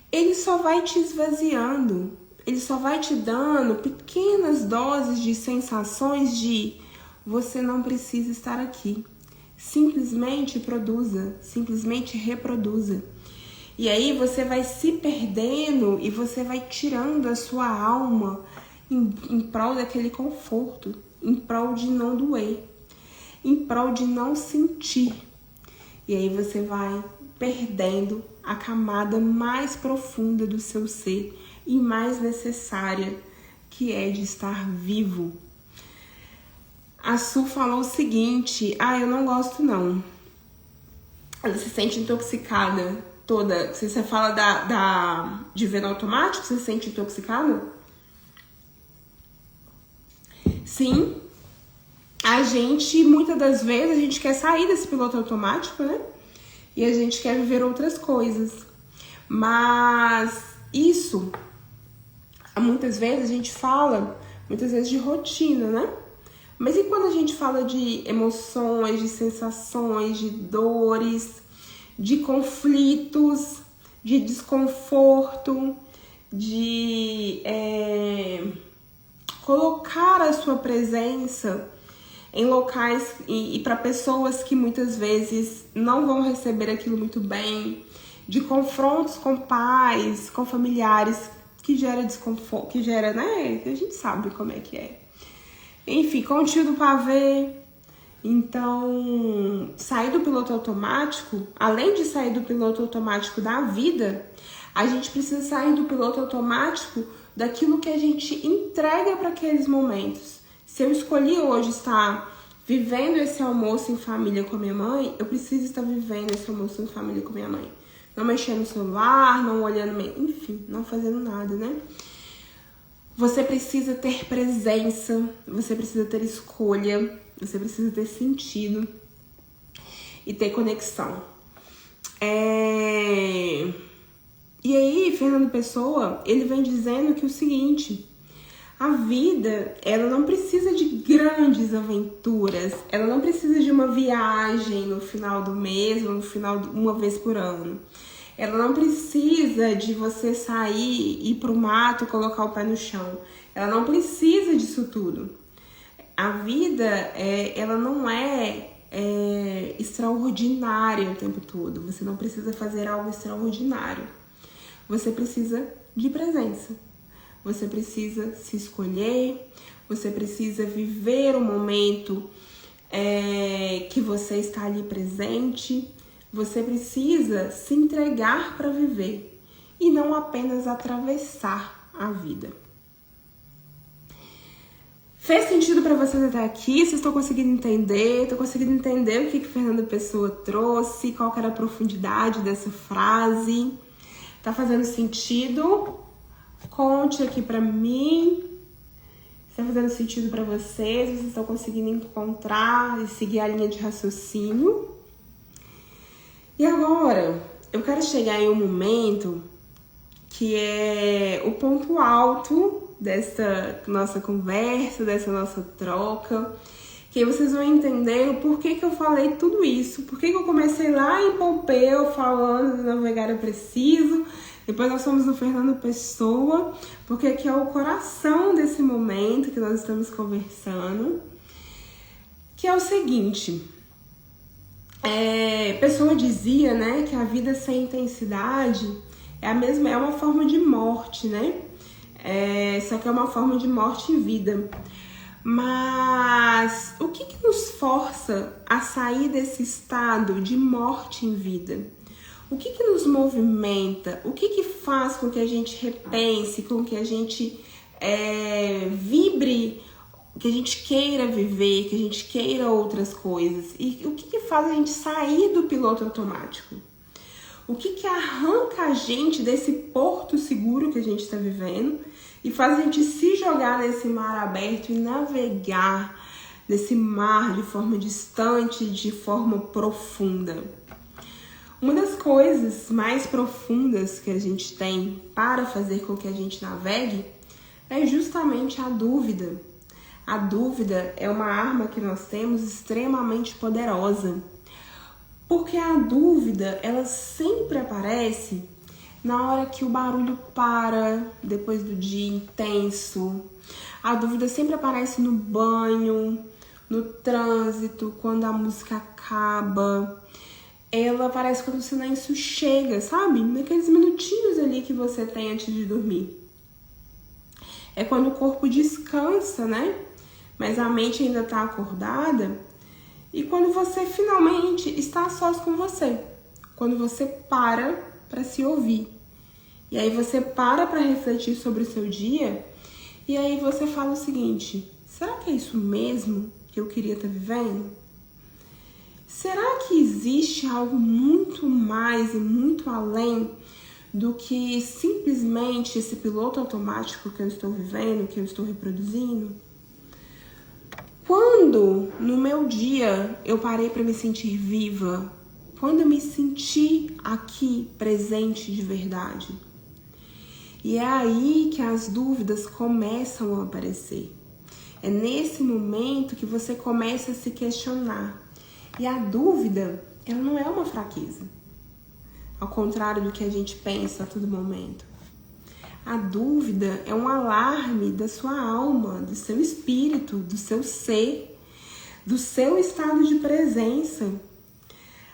ele só vai te esvaziando, ele só vai te dando pequenas doses de sensações de você não precisa estar aqui. Simplesmente produza, simplesmente reproduza. E aí você vai se perdendo e você vai tirando a sua alma em prol daquele conforto, em prol de não doer, em prol de não sentir. E aí você vai perdendo a camada mais profunda do seu ser e mais necessária, que é de estar vivo. A Su falou o seguinte: eu não gosto não. Ela se sente intoxicada toda. Se você fala de ver no automático, você se sente intoxicada? Sim. Muitas das vezes, a gente quer sair desse piloto automático, né? E a gente quer viver outras coisas. Mas isso, muitas vezes a gente fala, de rotina, né? Mas e quando a gente fala de emoções, de sensações, de dores, de conflitos, de desconforto, de colocar a sua presença em locais e para pessoas que muitas vezes não vão receber aquilo muito bem, de confrontos com pais, com familiares, que gera desconforto, que gera, né? A gente sabe como é que é. Enfim, com o tio do pavê. Então, sair do piloto automático, além de sair do piloto automático da vida, a gente precisa sair do piloto automático daquilo que a gente entrega para aqueles momentos. Se eu escolhi hoje estar vivendo esse almoço em família com a minha mãe, eu preciso estar vivendo esse almoço em família com a minha mãe. Não mexendo no celular, não olhando, enfim, não fazendo nada, né? Você precisa ter presença, você precisa ter escolha, você precisa ter sentido e ter conexão. E aí, Fernando Pessoa, ele vem dizendo que o seguinte: a vida, ela não precisa de grandes aventuras, ela não precisa de uma viagem no final do mês ou no final uma vez por ano. Ela não precisa de você sair, ir pro mato, colocar o pé no chão. Ela não precisa disso tudo. A vida, ela não é extraordinária o tempo todo. Você não precisa fazer algo extraordinário. Você precisa de presença. Você precisa se escolher. Você precisa viver o momento que você está ali presente. Você precisa se entregar para viver e não apenas atravessar a vida. Fez sentido para vocês até aqui? Vocês estão conseguindo entender? Estão conseguindo entender o que Fernando Pessoa trouxe? Qual que era a profundidade dessa frase? Tá fazendo sentido? Conte aqui para mim. Está fazendo sentido para vocês? Vocês estão conseguindo encontrar e seguir a linha de raciocínio? E agora, eu quero chegar em um momento que é o ponto alto dessa nossa conversa, dessa nossa troca, que aí vocês vão entender o porquê que eu falei tudo isso, porquê que eu comecei lá em Pompeu falando de navegar é preciso, depois nós fomos no Fernando Pessoa, porque aqui é o coração desse momento que nós estamos conversando, que é o seguinte: Pessoa dizia, né, que a vida sem intensidade é uma forma de morte, né? Só que é uma forma de morte em vida. Mas o que nos força a sair desse estado de morte em vida? O que nos movimenta? O que faz com que a gente repense, com que a gente vibre, que a gente queira viver, que a gente queira outras coisas? E o que faz a gente sair do piloto automático? O que arranca a gente desse porto seguro que a gente está vivendo e faz a gente se jogar nesse mar aberto e navegar nesse mar de forma distante, de forma profunda? Uma das coisas mais profundas que a gente tem para fazer com que a gente navegue é justamente a dúvida. A dúvida é uma arma que nós temos extremamente poderosa, porque a dúvida, ela sempre aparece na hora que o barulho para, depois do dia intenso. A dúvida sempre aparece no banho, no trânsito, quando a música acaba. Ela aparece quando o silêncio chega, sabe? Naqueles minutinhos ali que você tem antes de dormir. É quando o corpo descansa, né? Mas a mente ainda tá acordada. E quando você finalmente está a sós com você. Quando você para se ouvir. E aí você para refletir sobre o seu dia. E aí você fala o seguinte: será que é isso mesmo que eu queria estar vivendo? Será que existe algo muito mais e muito além do que simplesmente esse piloto automático que eu estou vivendo, que eu estou reproduzindo? Quando no meu dia eu parei para me sentir viva? Quando eu me senti aqui presente de verdade? E é aí que as dúvidas começam a aparecer. É nesse momento que você começa a se questionar. E a dúvida, ela não é uma fraqueza. Ao contrário do que a gente pensa a todo momento. A dúvida é um alarme da sua alma, do seu espírito, do seu ser, do seu estado de presença.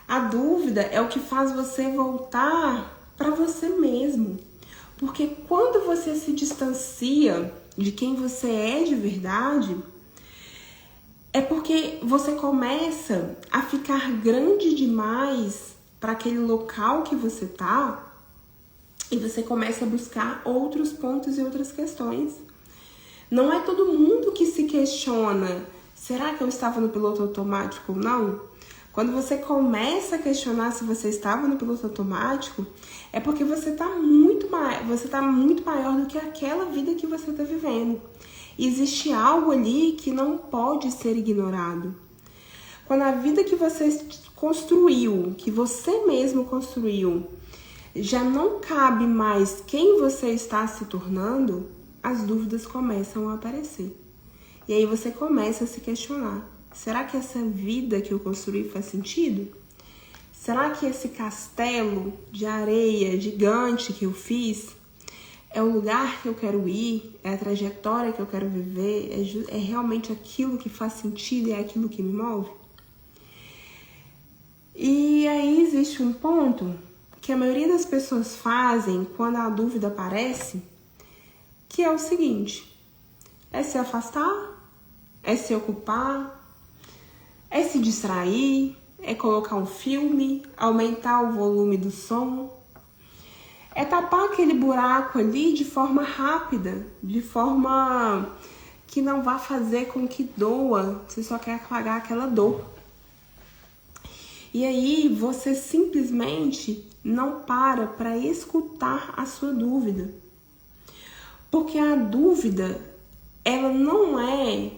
A dúvida é o que faz você voltar para você mesmo. Porque quando você se distancia de quem você é de verdade, é porque você começa a ficar grande demais para aquele local que você tá. E você começa a buscar outros pontos e outras questões. Não é todo mundo que se questiona: será que eu estava no piloto automático ou não? Quando você começa a questionar se você estava no piloto automático, é porque você está muito maior do que aquela vida que você está vivendo. E existe algo ali que não pode ser ignorado. Quando a vida que você construiu, que você mesmo construiu, já não cabe mais quem você está se tornando, as dúvidas começam a aparecer. E aí você começa a se questionar. Será que essa vida que eu construí faz sentido? Será que esse castelo de areia gigante que eu fiz é o lugar que eu quero ir? É a trajetória que eu quero viver? É realmente aquilo que faz sentido? É aquilo que me move? E aí existe um ponto que a maioria das pessoas fazem quando a dúvida aparece, que é o seguinte: é se afastar, é se ocupar, é se distrair, é colocar um filme, aumentar o volume do som, é tapar aquele buraco ali de forma rápida, de forma que não vá fazer com que doa, você só quer apagar aquela dor. E aí você simplesmente não para escutar a sua dúvida. Porque a dúvida, ela não é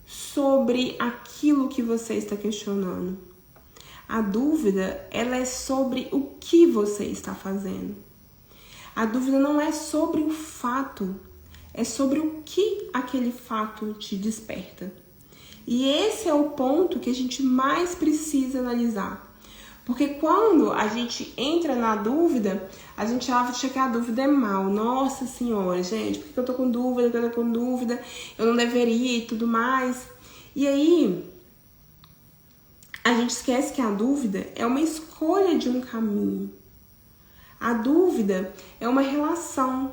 sobre aquilo que você está questionando. A dúvida, ela é sobre o que você está fazendo. A dúvida não é sobre o fato, é sobre o que aquele fato te desperta. E esse é o ponto que a gente mais precisa analisar. Porque quando a gente entra na dúvida, a gente acha que a dúvida é mal. Nossa senhora, gente, por que eu tô com dúvida? Por que eu tô com dúvida? Eu não deveria e tudo mais. E aí, a gente esquece que a dúvida é uma escolha de um caminho. A dúvida é uma relação.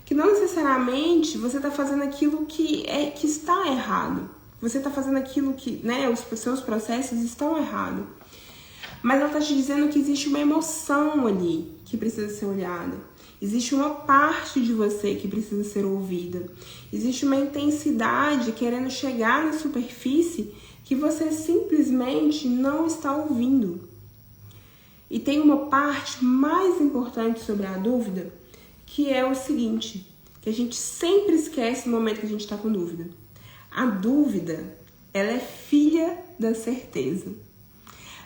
Que não necessariamente você está fazendo aquilo que está errado. Você está fazendo aquilo que, os seus processos estão errados. Mas ela está te dizendo que existe uma emoção ali que precisa ser olhada. Existe uma parte de você que precisa ser ouvida. Existe uma intensidade querendo chegar na superfície que você simplesmente não está ouvindo. E tem uma parte mais importante sobre a dúvida, que é o seguinte, que a gente sempre esquece no momento que a gente está com dúvida. A dúvida, ela é filha da certeza.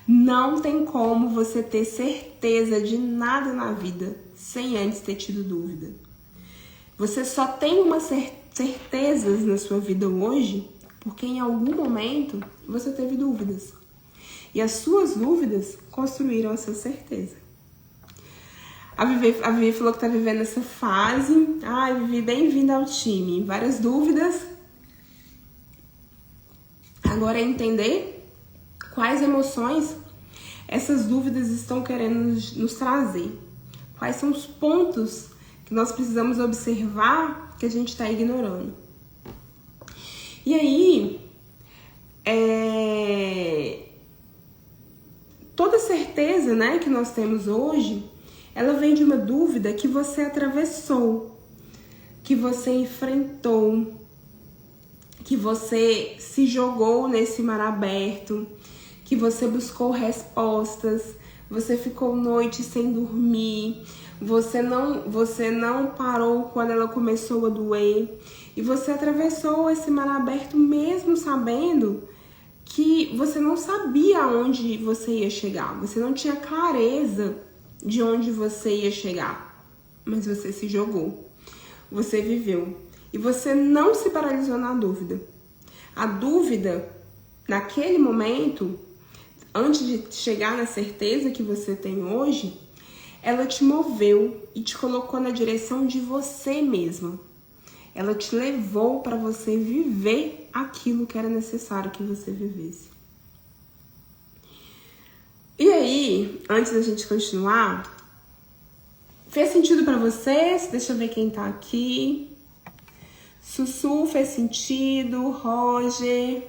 Não tem como você ter certeza de nada na vida sem antes ter tido dúvida. Você só tem umas certezas na sua vida hoje porque em algum momento você teve dúvidas. E as suas dúvidas construíram a sua certeza. A Vivi falou que tá vivendo essa fase. Ai, Vivi, bem-vinda ao time. Várias dúvidas. Agora é entender quais emoções essas dúvidas estão querendo nos trazer. Quais são os pontos que nós precisamos observar que a gente está ignorando. E aí, toda certeza, que nós temos hoje, ela vem de uma dúvida que você atravessou, que você enfrentou, que você se jogou nesse mar aberto, que você buscou respostas, você ficou noite sem dormir, você não parou quando ela começou a doer, e você atravessou esse mar aberto mesmo sabendo que você não sabia onde você ia chegar, você não tinha clareza de onde você ia chegar, mas você se jogou, você viveu, e você não se paralisou na dúvida. A dúvida, naquele momento, antes de chegar na certeza que você tem hoje, ela te moveu e te colocou na direção de você mesma. Ela te levou para você viver aquilo que era necessário que você vivesse. E aí, antes da gente continuar, fez sentido para vocês? Deixa eu ver quem tá aqui. Sussu fez sentido, Roger,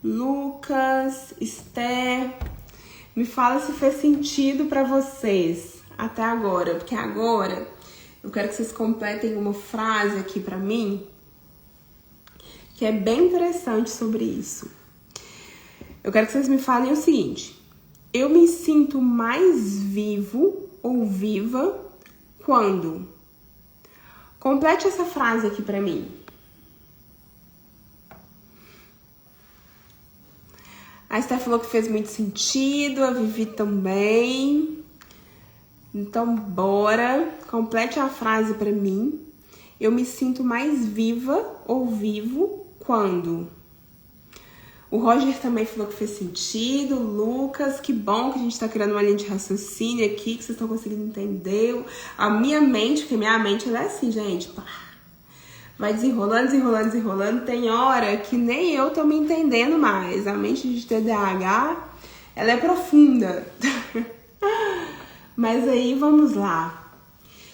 Lucas, Esther. Me fala se fez sentido para vocês até agora, porque agora eu quero que vocês completem uma frase aqui para mim que é bem interessante sobre isso. Eu quero que vocês me falem o seguinte: eu me sinto mais vivo ou viva quando? Complete essa frase aqui para mim. A Esther falou que fez muito sentido, a Vivi também. Então, bora. Complete a frase pra mim. Eu me sinto mais viva ou vivo quando? O Roger também falou que fez sentido. Lucas, que bom que a gente tá criando uma linha de raciocínio aqui, que vocês estão conseguindo entender. A minha mente, porque minha mente ela é assim, gente. Pá, vai desenrolando, desenrolando, desenrolando. Tem hora que nem eu tô me entendendo mais. A mente de TDAH, ela é profunda. Mas aí, vamos lá.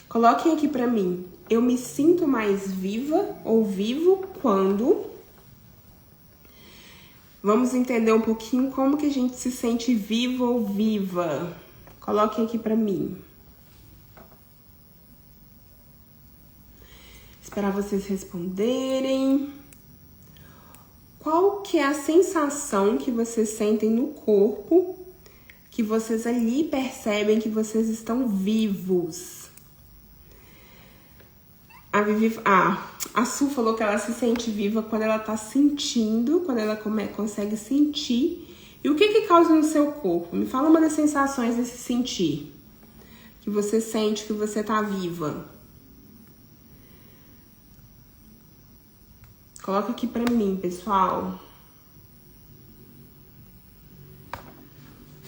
Coloquem aqui pra mim. Eu me sinto mais viva ou vivo quando... Vamos entender um pouquinho como que a gente se sente vivo ou viva. Coloquem aqui pra mim. Esperar vocês responderem. Qual que é a sensação que vocês sentem no corpo, que vocês ali percebem que vocês estão vivos? A Vivi, a Su falou que ela se sente viva quando ela tá sentindo, quando ela consegue sentir. E o que causa no seu corpo? Me fala uma das sensações desse sentir. Que você sente que você tá viva. Coloca aqui pra mim, pessoal.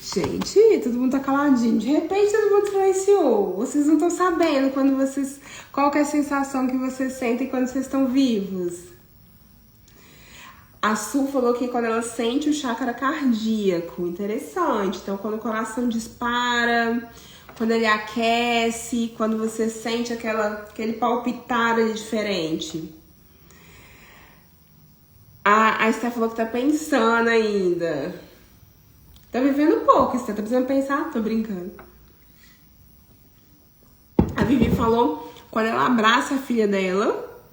Gente, todo mundo tá caladinho. De repente, todo mundo silenciou. Vocês não estão sabendo quando vocês... Qual que é a sensação que vocês sentem quando vocês estão vivos? A Su falou que quando ela sente o chakra cardíaco. Interessante. Então, quando o coração dispara, quando ele aquece, quando você sente aquele palpitar ali diferente. A Esther falou que tá pensando ainda. Tá vivendo pouco, Esther. Tá precisando pensar? Tô brincando. A Vivi falou, quando ela abraça a filha dela,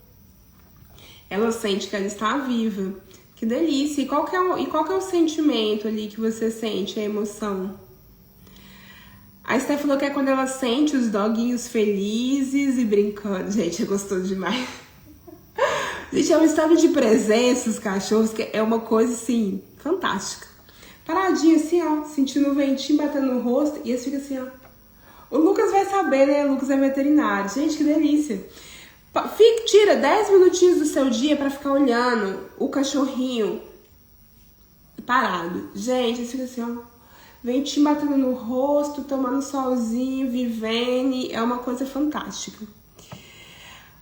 ela sente que ela está viva. Que delícia. E qual que é o sentimento ali que você sente, a emoção? A Esther falou que é quando ela sente os doguinhos felizes e brincando. Gente, é gostoso demais. Gente, é um estado de presença, os cachorros, que é uma coisa, assim, fantástica. Paradinho assim, ó, sentindo o ventinho batendo no rosto, e eles ficam assim, ó. O Lucas vai saber, né? O Lucas é veterinário. Gente, que delícia. Tira 10 minutinhos do seu dia pra ficar olhando o cachorrinho parado. Gente, eles ficam assim, ó. Ventinho batendo no rosto, tomando solzinho, vivendo. É uma coisa fantástica.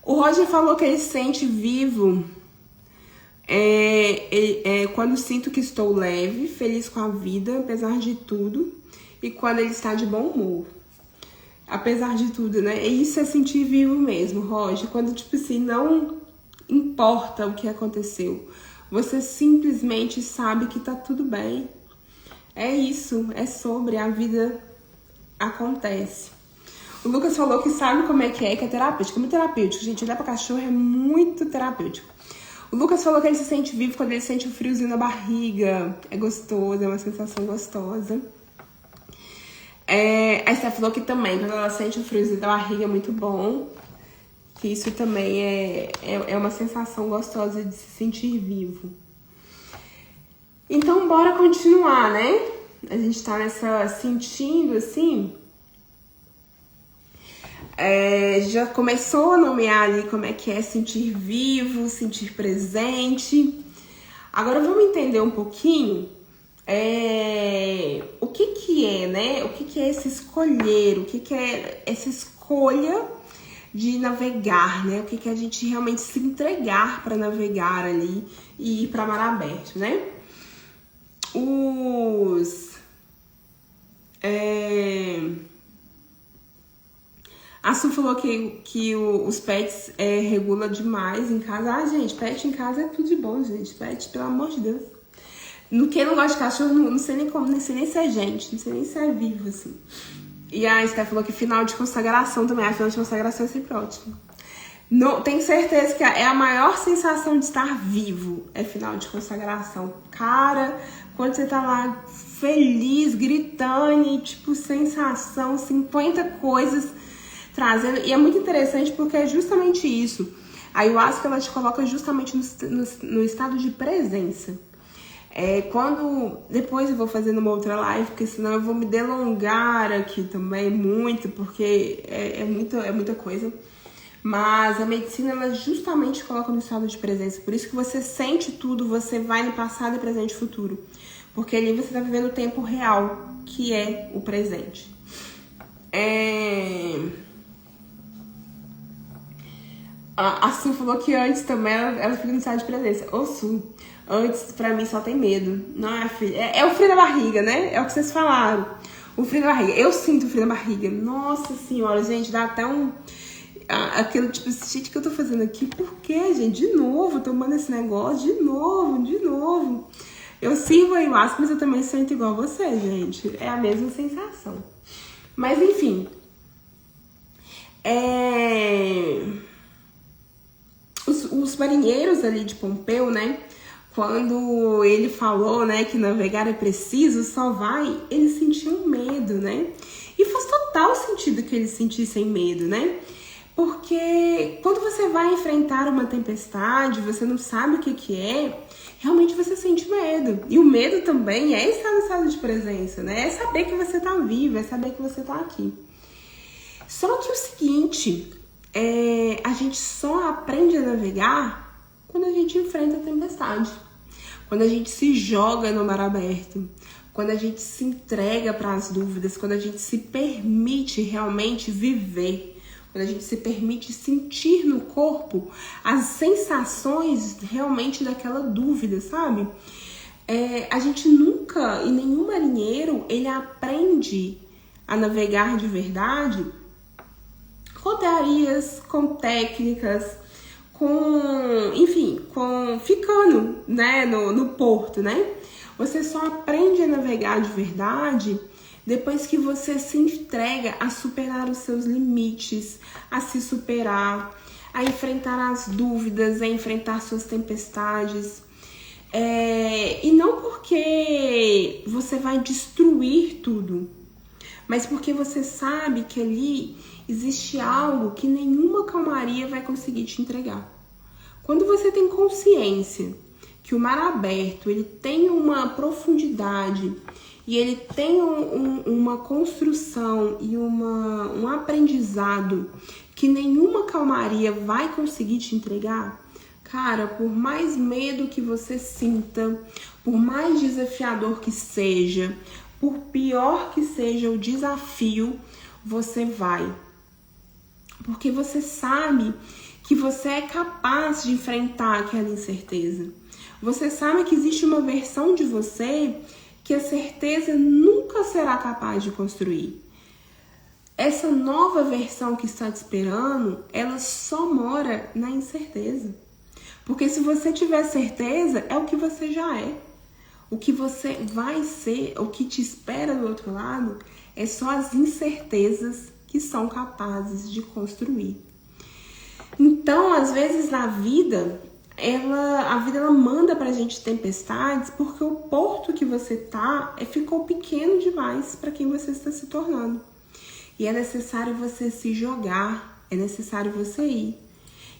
O Roger falou que ele se sente vivo quando sinto que estou leve, feliz com a vida, apesar de tudo. E quando ele está de bom humor. Apesar de tudo, né? Isso é sentir vivo mesmo, Roger. Quando, tipo assim, não importa o que aconteceu. Você simplesmente sabe que tá tudo bem. É isso, é sobre a vida acontece. O Lucas falou que sabe como é que é terapêutico. É muito terapêutico, gente. Olhar pra cachorro é muito terapêutico. O Lucas falou que ele se sente vivo quando ele sente o friozinho na barriga. É gostoso, é uma sensação gostosa. A Esther falou que também, quando ela sente o friozinho da barriga, é muito bom. Que isso também é uma sensação gostosa de se sentir vivo. Então, bora continuar, né? A gente tá sentindo assim. Já começou a nomear ali como é que é sentir vivo, sentir presente. Agora vamos entender um pouquinho o que é, né? O que é esse escolher, o que é essa escolha de navegar, né? O que é a gente realmente se entregar para navegar ali e ir para mar aberto, né? A Su falou que os pets regula demais em casa. Gente, pet em casa é tudo de bom, gente. Pet, pelo amor de Deus. Quem não gosta de cachorro, não sei nem como, não sei nem se é gente, não sei nem se é vivo, assim. E a Esther falou que final de consagração também. A final de consagração é sempre ótimo. Tenho certeza que é a maior sensação de estar vivo, é final de consagração. Cara, quando você tá lá feliz, gritando, e, tipo, sensação, 50 coisas trazendo. E é muito interessante porque é justamente isso. A ayahuasca, ela te coloca justamente no estado de presença. Depois eu vou fazer uma outra live, porque senão eu vou me delongar aqui também muito, porque é muita coisa. Mas a medicina, ela justamente coloca no estado de presença. Por isso que você sente tudo, você vai no passado, presente e futuro. Porque ali você está vivendo o tempo real, que é o presente. A Su falou que antes também ela fica no estado de presença. Ô Su, antes pra mim só tem medo. Não é, filha? É o frio da barriga, né? É o que vocês falaram. O frio da barriga. Eu sinto o frio da barriga. Nossa senhora, gente, dá até aquele tipo, gente, que eu tô fazendo aqui? Por quê, gente? De novo, tomando esse negócio, de novo. Eu sirvo aí o ácido, mas eu também sinto igual você, gente. É a mesma sensação. Mas, enfim. Os marinheiros ali de Pompeu, né? Quando ele falou, né, que navegar é preciso, só vai, eles sentiam medo, né? E faz total sentido que eles sentissem medo, né? Porque quando você vai enfrentar uma tempestade, você não sabe o que é, realmente você sente medo. E o medo também é estar no estado de presença, né? É saber que você tá vivo, é saber que você tá aqui. Só que o seguinte, a gente só aprende a navegar quando a gente enfrenta a tempestade. Quando a gente se joga no mar aberto. Quando a gente se entrega para as dúvidas. Quando a gente se permite realmente viver. Quando a gente se permite sentir no corpo as sensações realmente daquela dúvida, sabe? A gente nunca, e nenhum marinheiro, ele aprende a navegar de verdade com teorias, com técnicas, ficando, né, no porto, né? Você só aprende a navegar de verdade depois que você se entrega a superar os seus limites, a se superar, a enfrentar as dúvidas, a enfrentar suas tempestades. E não porque você vai destruir tudo, mas porque você sabe que ali existe algo que nenhuma calmaria vai conseguir te entregar. Quando você tem consciência que o mar aberto ele tem uma profundidade e ele tem uma construção e um aprendizado que nenhuma calmaria vai conseguir te entregar, cara, por mais medo que você sinta, por mais desafiador que seja, por pior que seja o desafio, você vai. Porque você sabe que você é capaz de enfrentar aquela incerteza. Você sabe que existe uma versão de você que a certeza nunca será capaz de construir. Essa nova versão que está te esperando, ela só mora na incerteza. Porque se você tiver certeza, é o que você já é. O que você vai ser, o que te espera do outro lado, é só as incertezas que são capazes de construir. Então, às vezes na vida, a vida ela manda pra gente tempestades porque o porto que você tá ficou pequeno demais para quem você está se tornando. E é necessário você se jogar, é necessário você ir.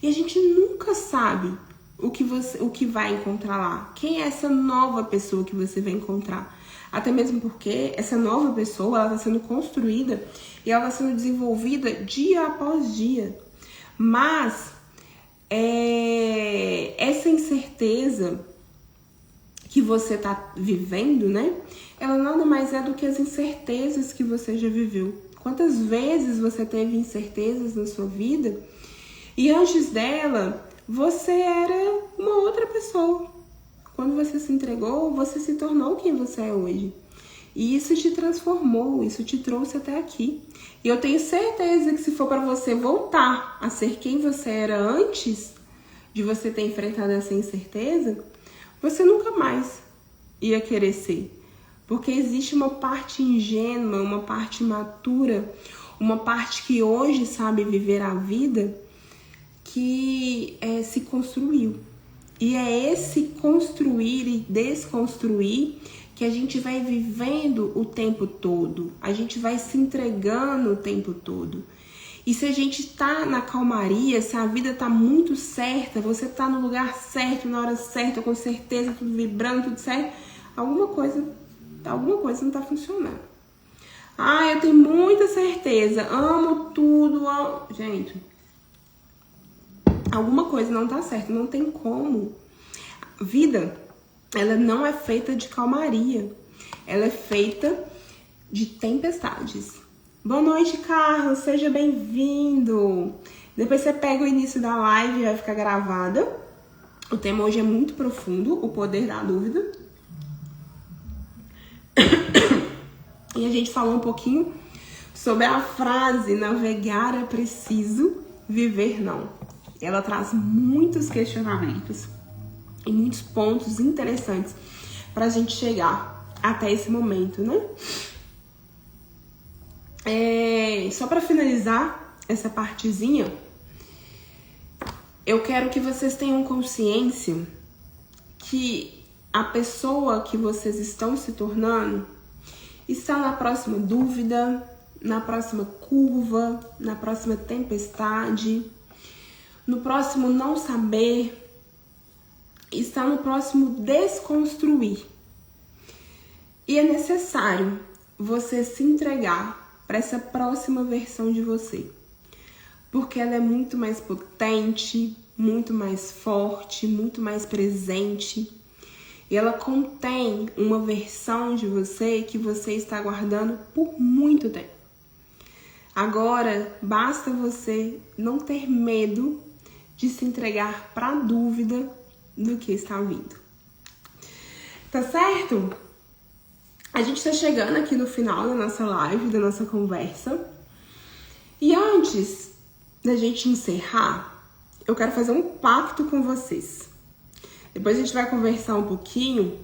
E a gente nunca sabe o que vai encontrar lá. Quem é essa nova pessoa que você vai encontrar? Até mesmo porque essa nova pessoa ela está sendo construída e ela está sendo desenvolvida dia após dia. Mas essa incerteza que você está vivendo, né? Ela nada mais é do que as incertezas que você já viveu. Quantas vezes você teve incertezas na sua vida e antes dela você era uma outra pessoa. Quando você se entregou, você se tornou quem você é hoje. E isso te transformou, isso te trouxe até aqui. E eu tenho certeza que se for para você voltar a ser quem você era antes de você ter enfrentado essa incerteza, você nunca mais ia querer ser. Porque existe uma parte ingênua, uma parte imatura, uma parte que hoje sabe viver a vida que se construiu. E é esse construir e desconstruir que a gente vai vivendo o tempo todo. A gente vai se entregando o tempo todo. E se a gente tá na calmaria, se a vida tá muito certa, você tá no lugar certo, na hora certa, com certeza, tudo vibrando, tudo certo, alguma coisa não tá funcionando. Ah, eu tenho muita certeza, amo tudo, amo... Gente, alguma coisa não tá certa, não tem como. Vida, ela não é feita de calmaria, ela é feita de tempestades. Boa noite, Carlos, seja bem-vindo. Depois você pega o início da live, vai ficar gravada. O tema hoje é muito profundo, o poder da dúvida. E a gente falou um pouquinho sobre a frase navegar é preciso, viver não. Ela traz muitos questionamentos e muitos pontos interessantes para a gente chegar até esse momento, né? Só para finalizar essa partezinha, eu quero que vocês tenham consciência que a pessoa que vocês estão se tornando está na próxima dúvida, na próxima curva, na próxima tempestade, no próximo não saber, está no próximo desconstruir. E é necessário você se entregar para essa próxima versão de você, porque ela é muito mais potente, muito mais forte, muito mais presente. E ela contém uma versão de você que você está guardando por muito tempo. Agora, basta você não ter medo de se entregar para a dúvida do que está vindo. Tá certo? A gente está chegando aqui no final da nossa live, da nossa conversa. E antes da gente encerrar, eu quero fazer um pacto com vocês. Depois a gente vai conversar um pouquinho.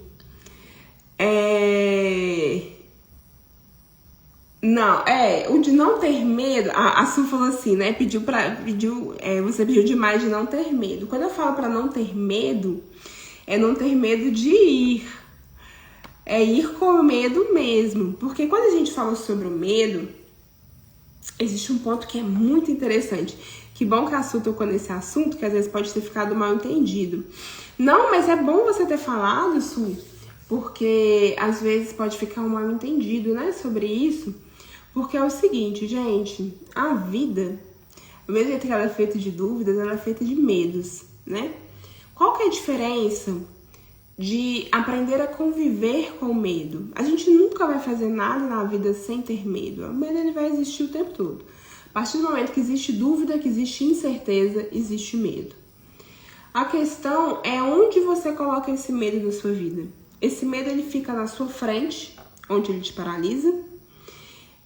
O de não ter medo. A Su falou assim, né? Você pediu demais de não ter medo. Quando eu falo pra não ter medo, é não ter medo de ir. É ir com medo mesmo. Porque quando a gente fala sobre o medo, existe um ponto que é muito interessante. Que bom que a Su tocou nesse assunto, que às vezes pode ter ficado mal entendido. Não, mas é bom você ter falado, Su, porque às vezes pode ficar um mal entendido, né, sobre isso. Porque é o seguinte, gente, a vida, ao mesmo jeito que ela é feita de dúvidas, ela é feita de medos, né? Qual que é a diferença de aprender a conviver com o medo? A gente nunca vai fazer nada na vida sem ter medo. O medo, ele vai existir o tempo todo. A partir do momento que existe dúvida, que existe incerteza, existe medo. A questão é onde você coloca esse medo na sua vida. Esse medo, ele fica na sua frente, onde ele te paralisa.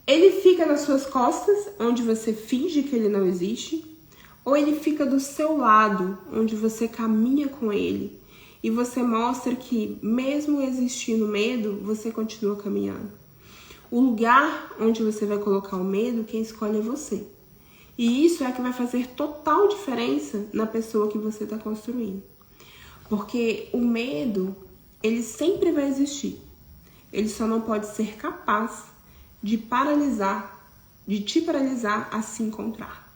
Ele fica nas suas costas, onde você finge que ele não existe. Ou ele fica do seu lado, onde você caminha com ele. E você mostra que, mesmo existindo medo, você continua caminhando. O lugar onde você vai colocar o medo, quem escolhe é você. E isso é que vai fazer total diferença na pessoa que você está construindo. Porque o medo, ele sempre vai existir. Ele só não pode ser capaz de te paralisar a se encontrar.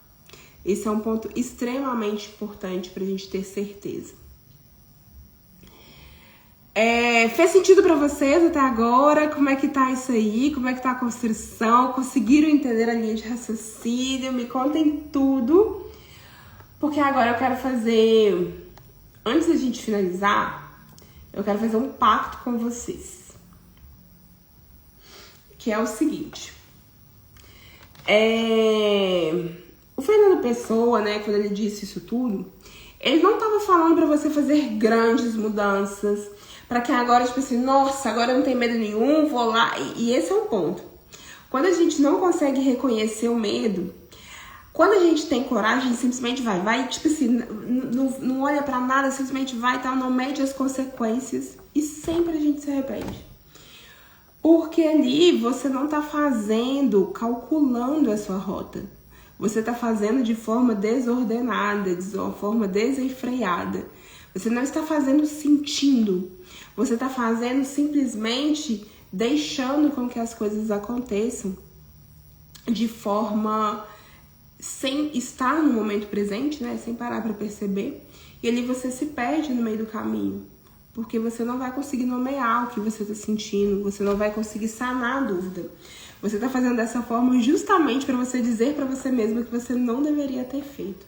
Esse é um ponto extremamente importante para a gente ter certeza. Fez sentido pra vocês até agora? Como é que tá isso aí? Como é que tá a construção? Conseguiram entender a linha de raciocínio? Me contem tudo. Porque agora eu quero fazer... Antes da gente finalizar, eu quero fazer um pacto com vocês. Que é o seguinte. O Fernando Pessoa, né, quando ele disse isso tudo, ele não tava falando pra você fazer grandes mudanças, pra que agora, tipo assim, nossa, agora eu não tenho medo nenhum, vou lá. E esse é um ponto. Quando a gente não consegue reconhecer o medo, quando a gente tem coragem, a gente simplesmente vai, tipo assim, não olha pra nada, simplesmente vai, tal, não mede as consequências e sempre a gente se arrepende. Porque ali você não tá calculando a sua rota. Você tá fazendo de forma desordenada, de uma forma desenfreada. Você não está fazendo sentindo. Você está fazendo simplesmente deixando com que as coisas aconteçam de forma sem estar no momento presente, né? Sem parar para perceber. E ali você se perde no meio do caminho. Porque você não vai conseguir nomear o que você está sentindo. Você não vai conseguir sanar a dúvida. Você está fazendo dessa forma justamente para você dizer para você mesmo que você não deveria ter feito.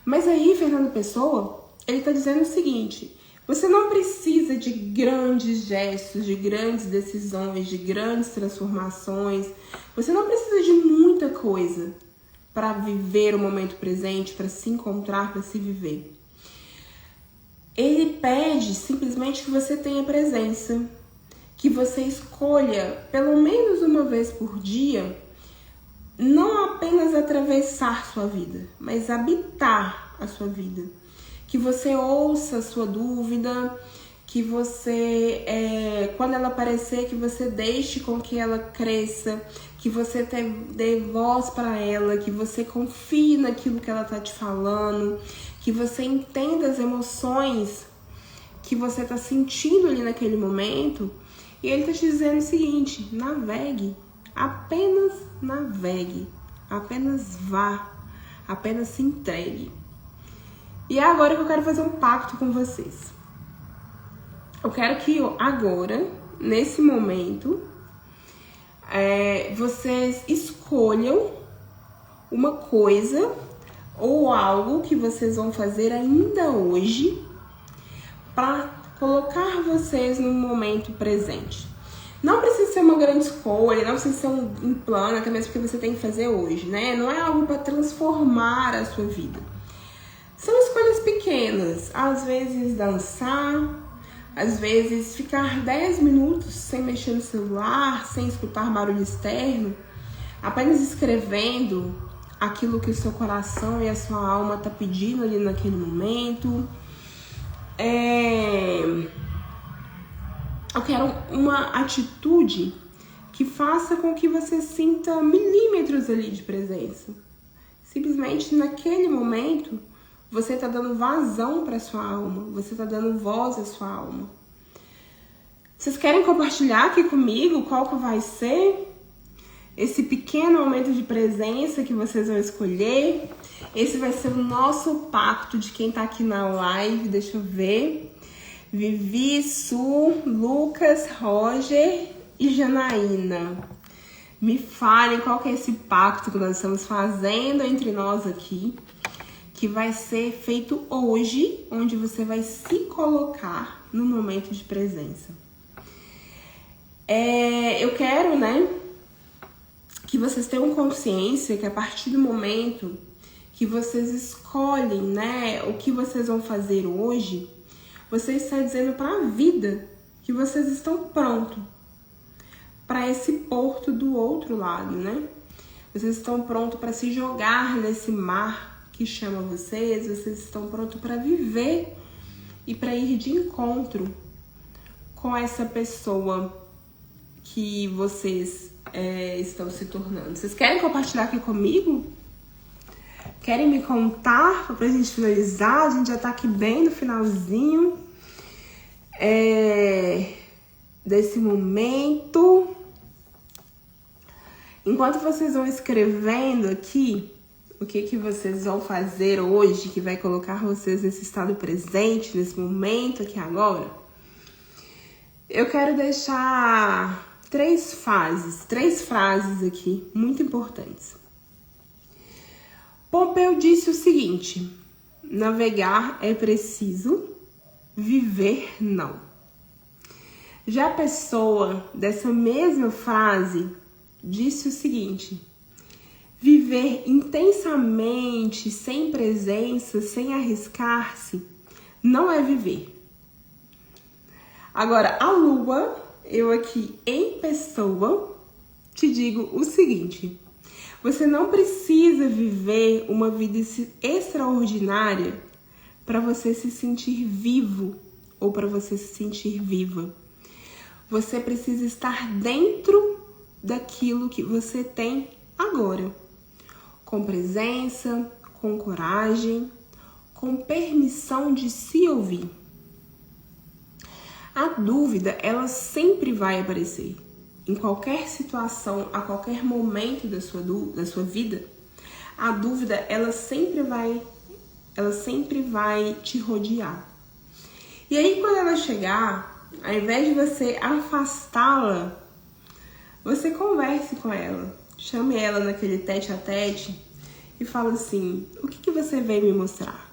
Mas aí, Fernando Pessoa, ele está dizendo o seguinte: você não precisa de grandes gestos, de grandes decisões, de grandes transformações. Você não precisa de muita coisa para viver o momento presente, para se encontrar, para se viver. Ele pede simplesmente que você tenha presença, que você escolha pelo menos uma vez por dia, não apenas atravessar sua vida, mas habitar a sua vida. Que você ouça a sua dúvida, que você, quando ela aparecer, que você deixe com que ela cresça, que você dê voz para ela, que você confie naquilo que ela está te falando, que você entenda as emoções que você está sentindo ali naquele momento. E ele está te dizendo o seguinte: navegue, apenas vá, apenas se entregue. E é agora que eu quero fazer um pacto com vocês. Eu quero que agora, nesse momento, vocês escolham uma coisa ou algo que vocês vão fazer ainda hoje para colocar vocês no momento presente. Não precisa ser uma grande escolha, não precisa ser um plano, até mesmo porque você tem que fazer hoje, né? Não é algo para transformar a sua vida. São escolhas pequenas, às vezes dançar, às vezes ficar 10 minutos sem mexer no celular, sem escutar barulho externo, apenas escrevendo aquilo que o seu coração e a sua alma estão pedindo ali naquele momento. Eu quero uma atitude que faça com que você sinta milímetros ali de presença. Simplesmente naquele momento, você está dando vazão para sua alma, você está dando voz à sua alma. Vocês querem compartilhar aqui comigo qual que vai ser esse pequeno momento de presença que vocês vão escolher? Esse vai ser o nosso pacto de quem está aqui na live. Deixa eu ver. Vivi, Su, Lucas, Roger e Janaína. Me falem qual que é esse pacto que nós estamos fazendo entre nós aqui, que vai ser feito hoje, onde você vai se colocar no momento de presença. Eu quero, que vocês tenham consciência que a partir do momento que vocês escolhem, o que vocês vão fazer hoje, você está dizendo para a vida que vocês estão prontos para esse porto do outro lado, Vocês estão prontos para se jogar nesse mar que chama vocês estão prontos para viver e para ir de encontro com essa pessoa que vocês estão se tornando. Vocês querem compartilhar aqui comigo? Querem me contar pra gente finalizar? A gente já tá aqui bem no finalzinho desse momento. Enquanto vocês vão escrevendo aqui o que vocês vão fazer hoje, que vai colocar vocês nesse estado presente, nesse momento aqui agora, eu quero deixar três frases aqui muito importantes. Pompeu disse o seguinte: navegar é preciso, viver não. Já a pessoa dessa mesma frase disse o seguinte: viver intensamente, sem presença, sem arriscar-se, não é viver. Agora, a Lua, eu aqui em pessoa, te digo o seguinte: você não precisa viver uma vida extraordinária para você se sentir vivo ou para você se sentir viva. Você precisa estar dentro daquilo que você tem agora, com presença, com coragem, com permissão de se ouvir. A dúvida, ela sempre vai aparecer. Em qualquer situação, a qualquer momento da sua vida, A dúvida, ela sempre vai te rodear. E aí, quando ela chegar, ao invés de você afastá-la, você converse com ela. Chame ela naquele tete a tete e fala assim: o que você veio me mostrar?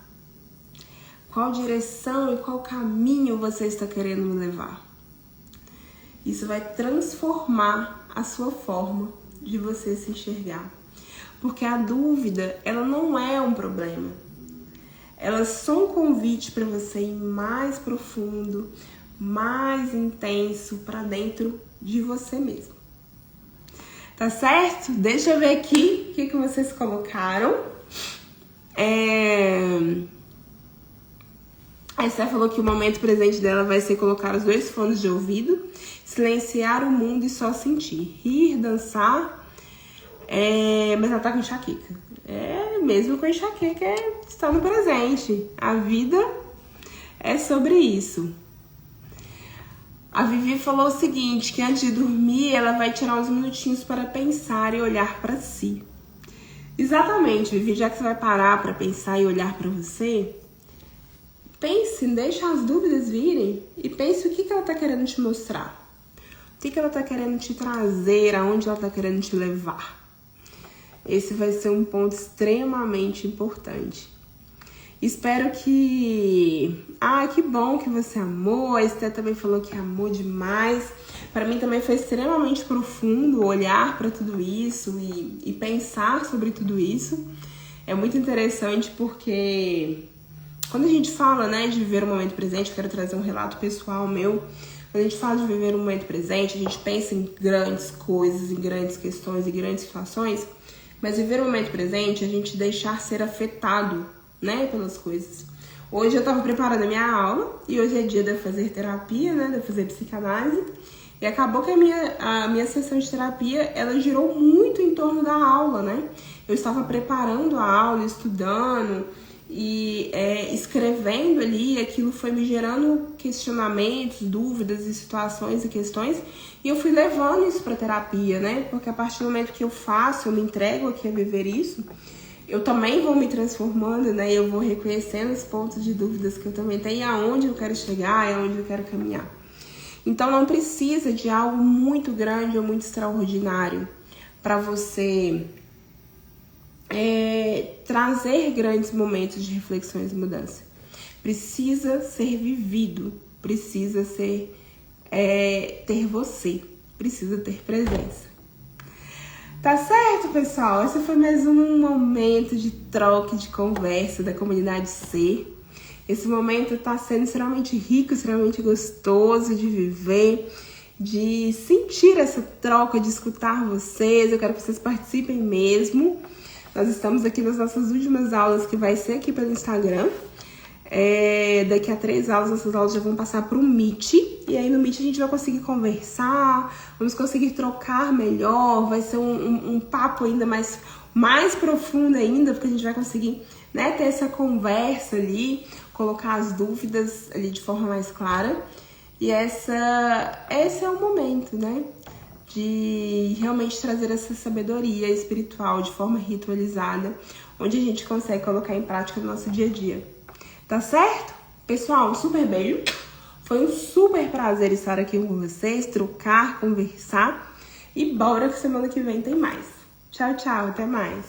Qual direção e qual caminho você está querendo me levar? Isso vai transformar a sua forma de você se enxergar. Porque a dúvida, ela não é um problema. Ela é só um convite para você ir mais profundo, mais intenso para dentro de você mesmo. Tá certo? Deixa eu ver aqui o que vocês colocaram. A Esther falou que o momento presente dela vai ser colocar os 2 fones de ouvido, silenciar o mundo e só sentir. Rir, dançar, mas ela tá com enxaqueca. Mesmo com enxaqueca, está no presente. A vida é sobre isso. A Vivi falou o seguinte, que antes de dormir, ela vai tirar uns minutinhos para pensar e olhar para si. Exatamente, Vivi, já que você vai parar para pensar e olhar para você, pense, deixa as dúvidas virem e pense o que ela tá querendo te mostrar. O que ela tá querendo te trazer, aonde ela tá querendo te levar. Esse vai ser um ponto extremamente importante. Espero que... que bom que você amou. A Esther também falou que amou demais. Para mim também foi extremamente profundo olhar para tudo isso e pensar sobre tudo isso. É muito interessante porque quando a gente fala, né, de viver o momento presente, eu quero trazer um relato pessoal meu. Quando a gente fala de viver o momento presente, a gente pensa em grandes coisas, em grandes questões, em grandes situações. Mas viver o momento presente é a gente deixar ser afetado, né, pelas coisas. Hoje eu tava preparando a minha aula e hoje é dia de eu fazer terapia, né, de eu fazer psicanálise. E acabou que a minha sessão de terapia, ela girou muito em torno da aula, né? Eu estava preparando a aula, estudando e escrevendo ali, aquilo foi me gerando questionamentos, dúvidas e situações e questões, e eu fui levando isso para terapia, né? Porque a partir do momento que eu faço, eu me entrego aqui a viver isso, eu também vou me transformando, né? Eu vou reconhecendo os pontos de dúvidas que eu também tenho, e aonde eu quero chegar, e aonde eu quero caminhar. Então não precisa de algo muito grande ou muito extraordinário para você trazer grandes momentos de reflexões e mudança. Precisa ser vivido, precisa ser ter você, precisa ter presença. Tá certo, pessoal? Esse foi mais um momento de troca, de conversa da comunidade C. Esse momento tá sendo extremamente rico, extremamente gostoso de viver, de sentir essa troca, de escutar vocês. Eu quero que vocês participem mesmo. Nós estamos aqui nas nossas últimas aulas, que vai ser aqui pelo Instagram. Daqui a 3 aulas, nossas aulas já vão passar para o Meet. E aí no Meet a gente vai conseguir conversar, vamos conseguir trocar melhor. Vai ser um papo ainda mais profundo ainda, porque a gente vai conseguir, né, ter essa conversa ali, colocar as dúvidas ali de forma mais clara. E esse é o momento, né, de realmente trazer essa sabedoria espiritual de forma ritualizada, onde a gente consegue colocar em prática no nosso dia a dia. Tá certo? Pessoal, um super beijo. Foi um super prazer estar aqui com vocês, trocar, conversar. E bora que semana que vem tem mais. Tchau, tchau. Até mais.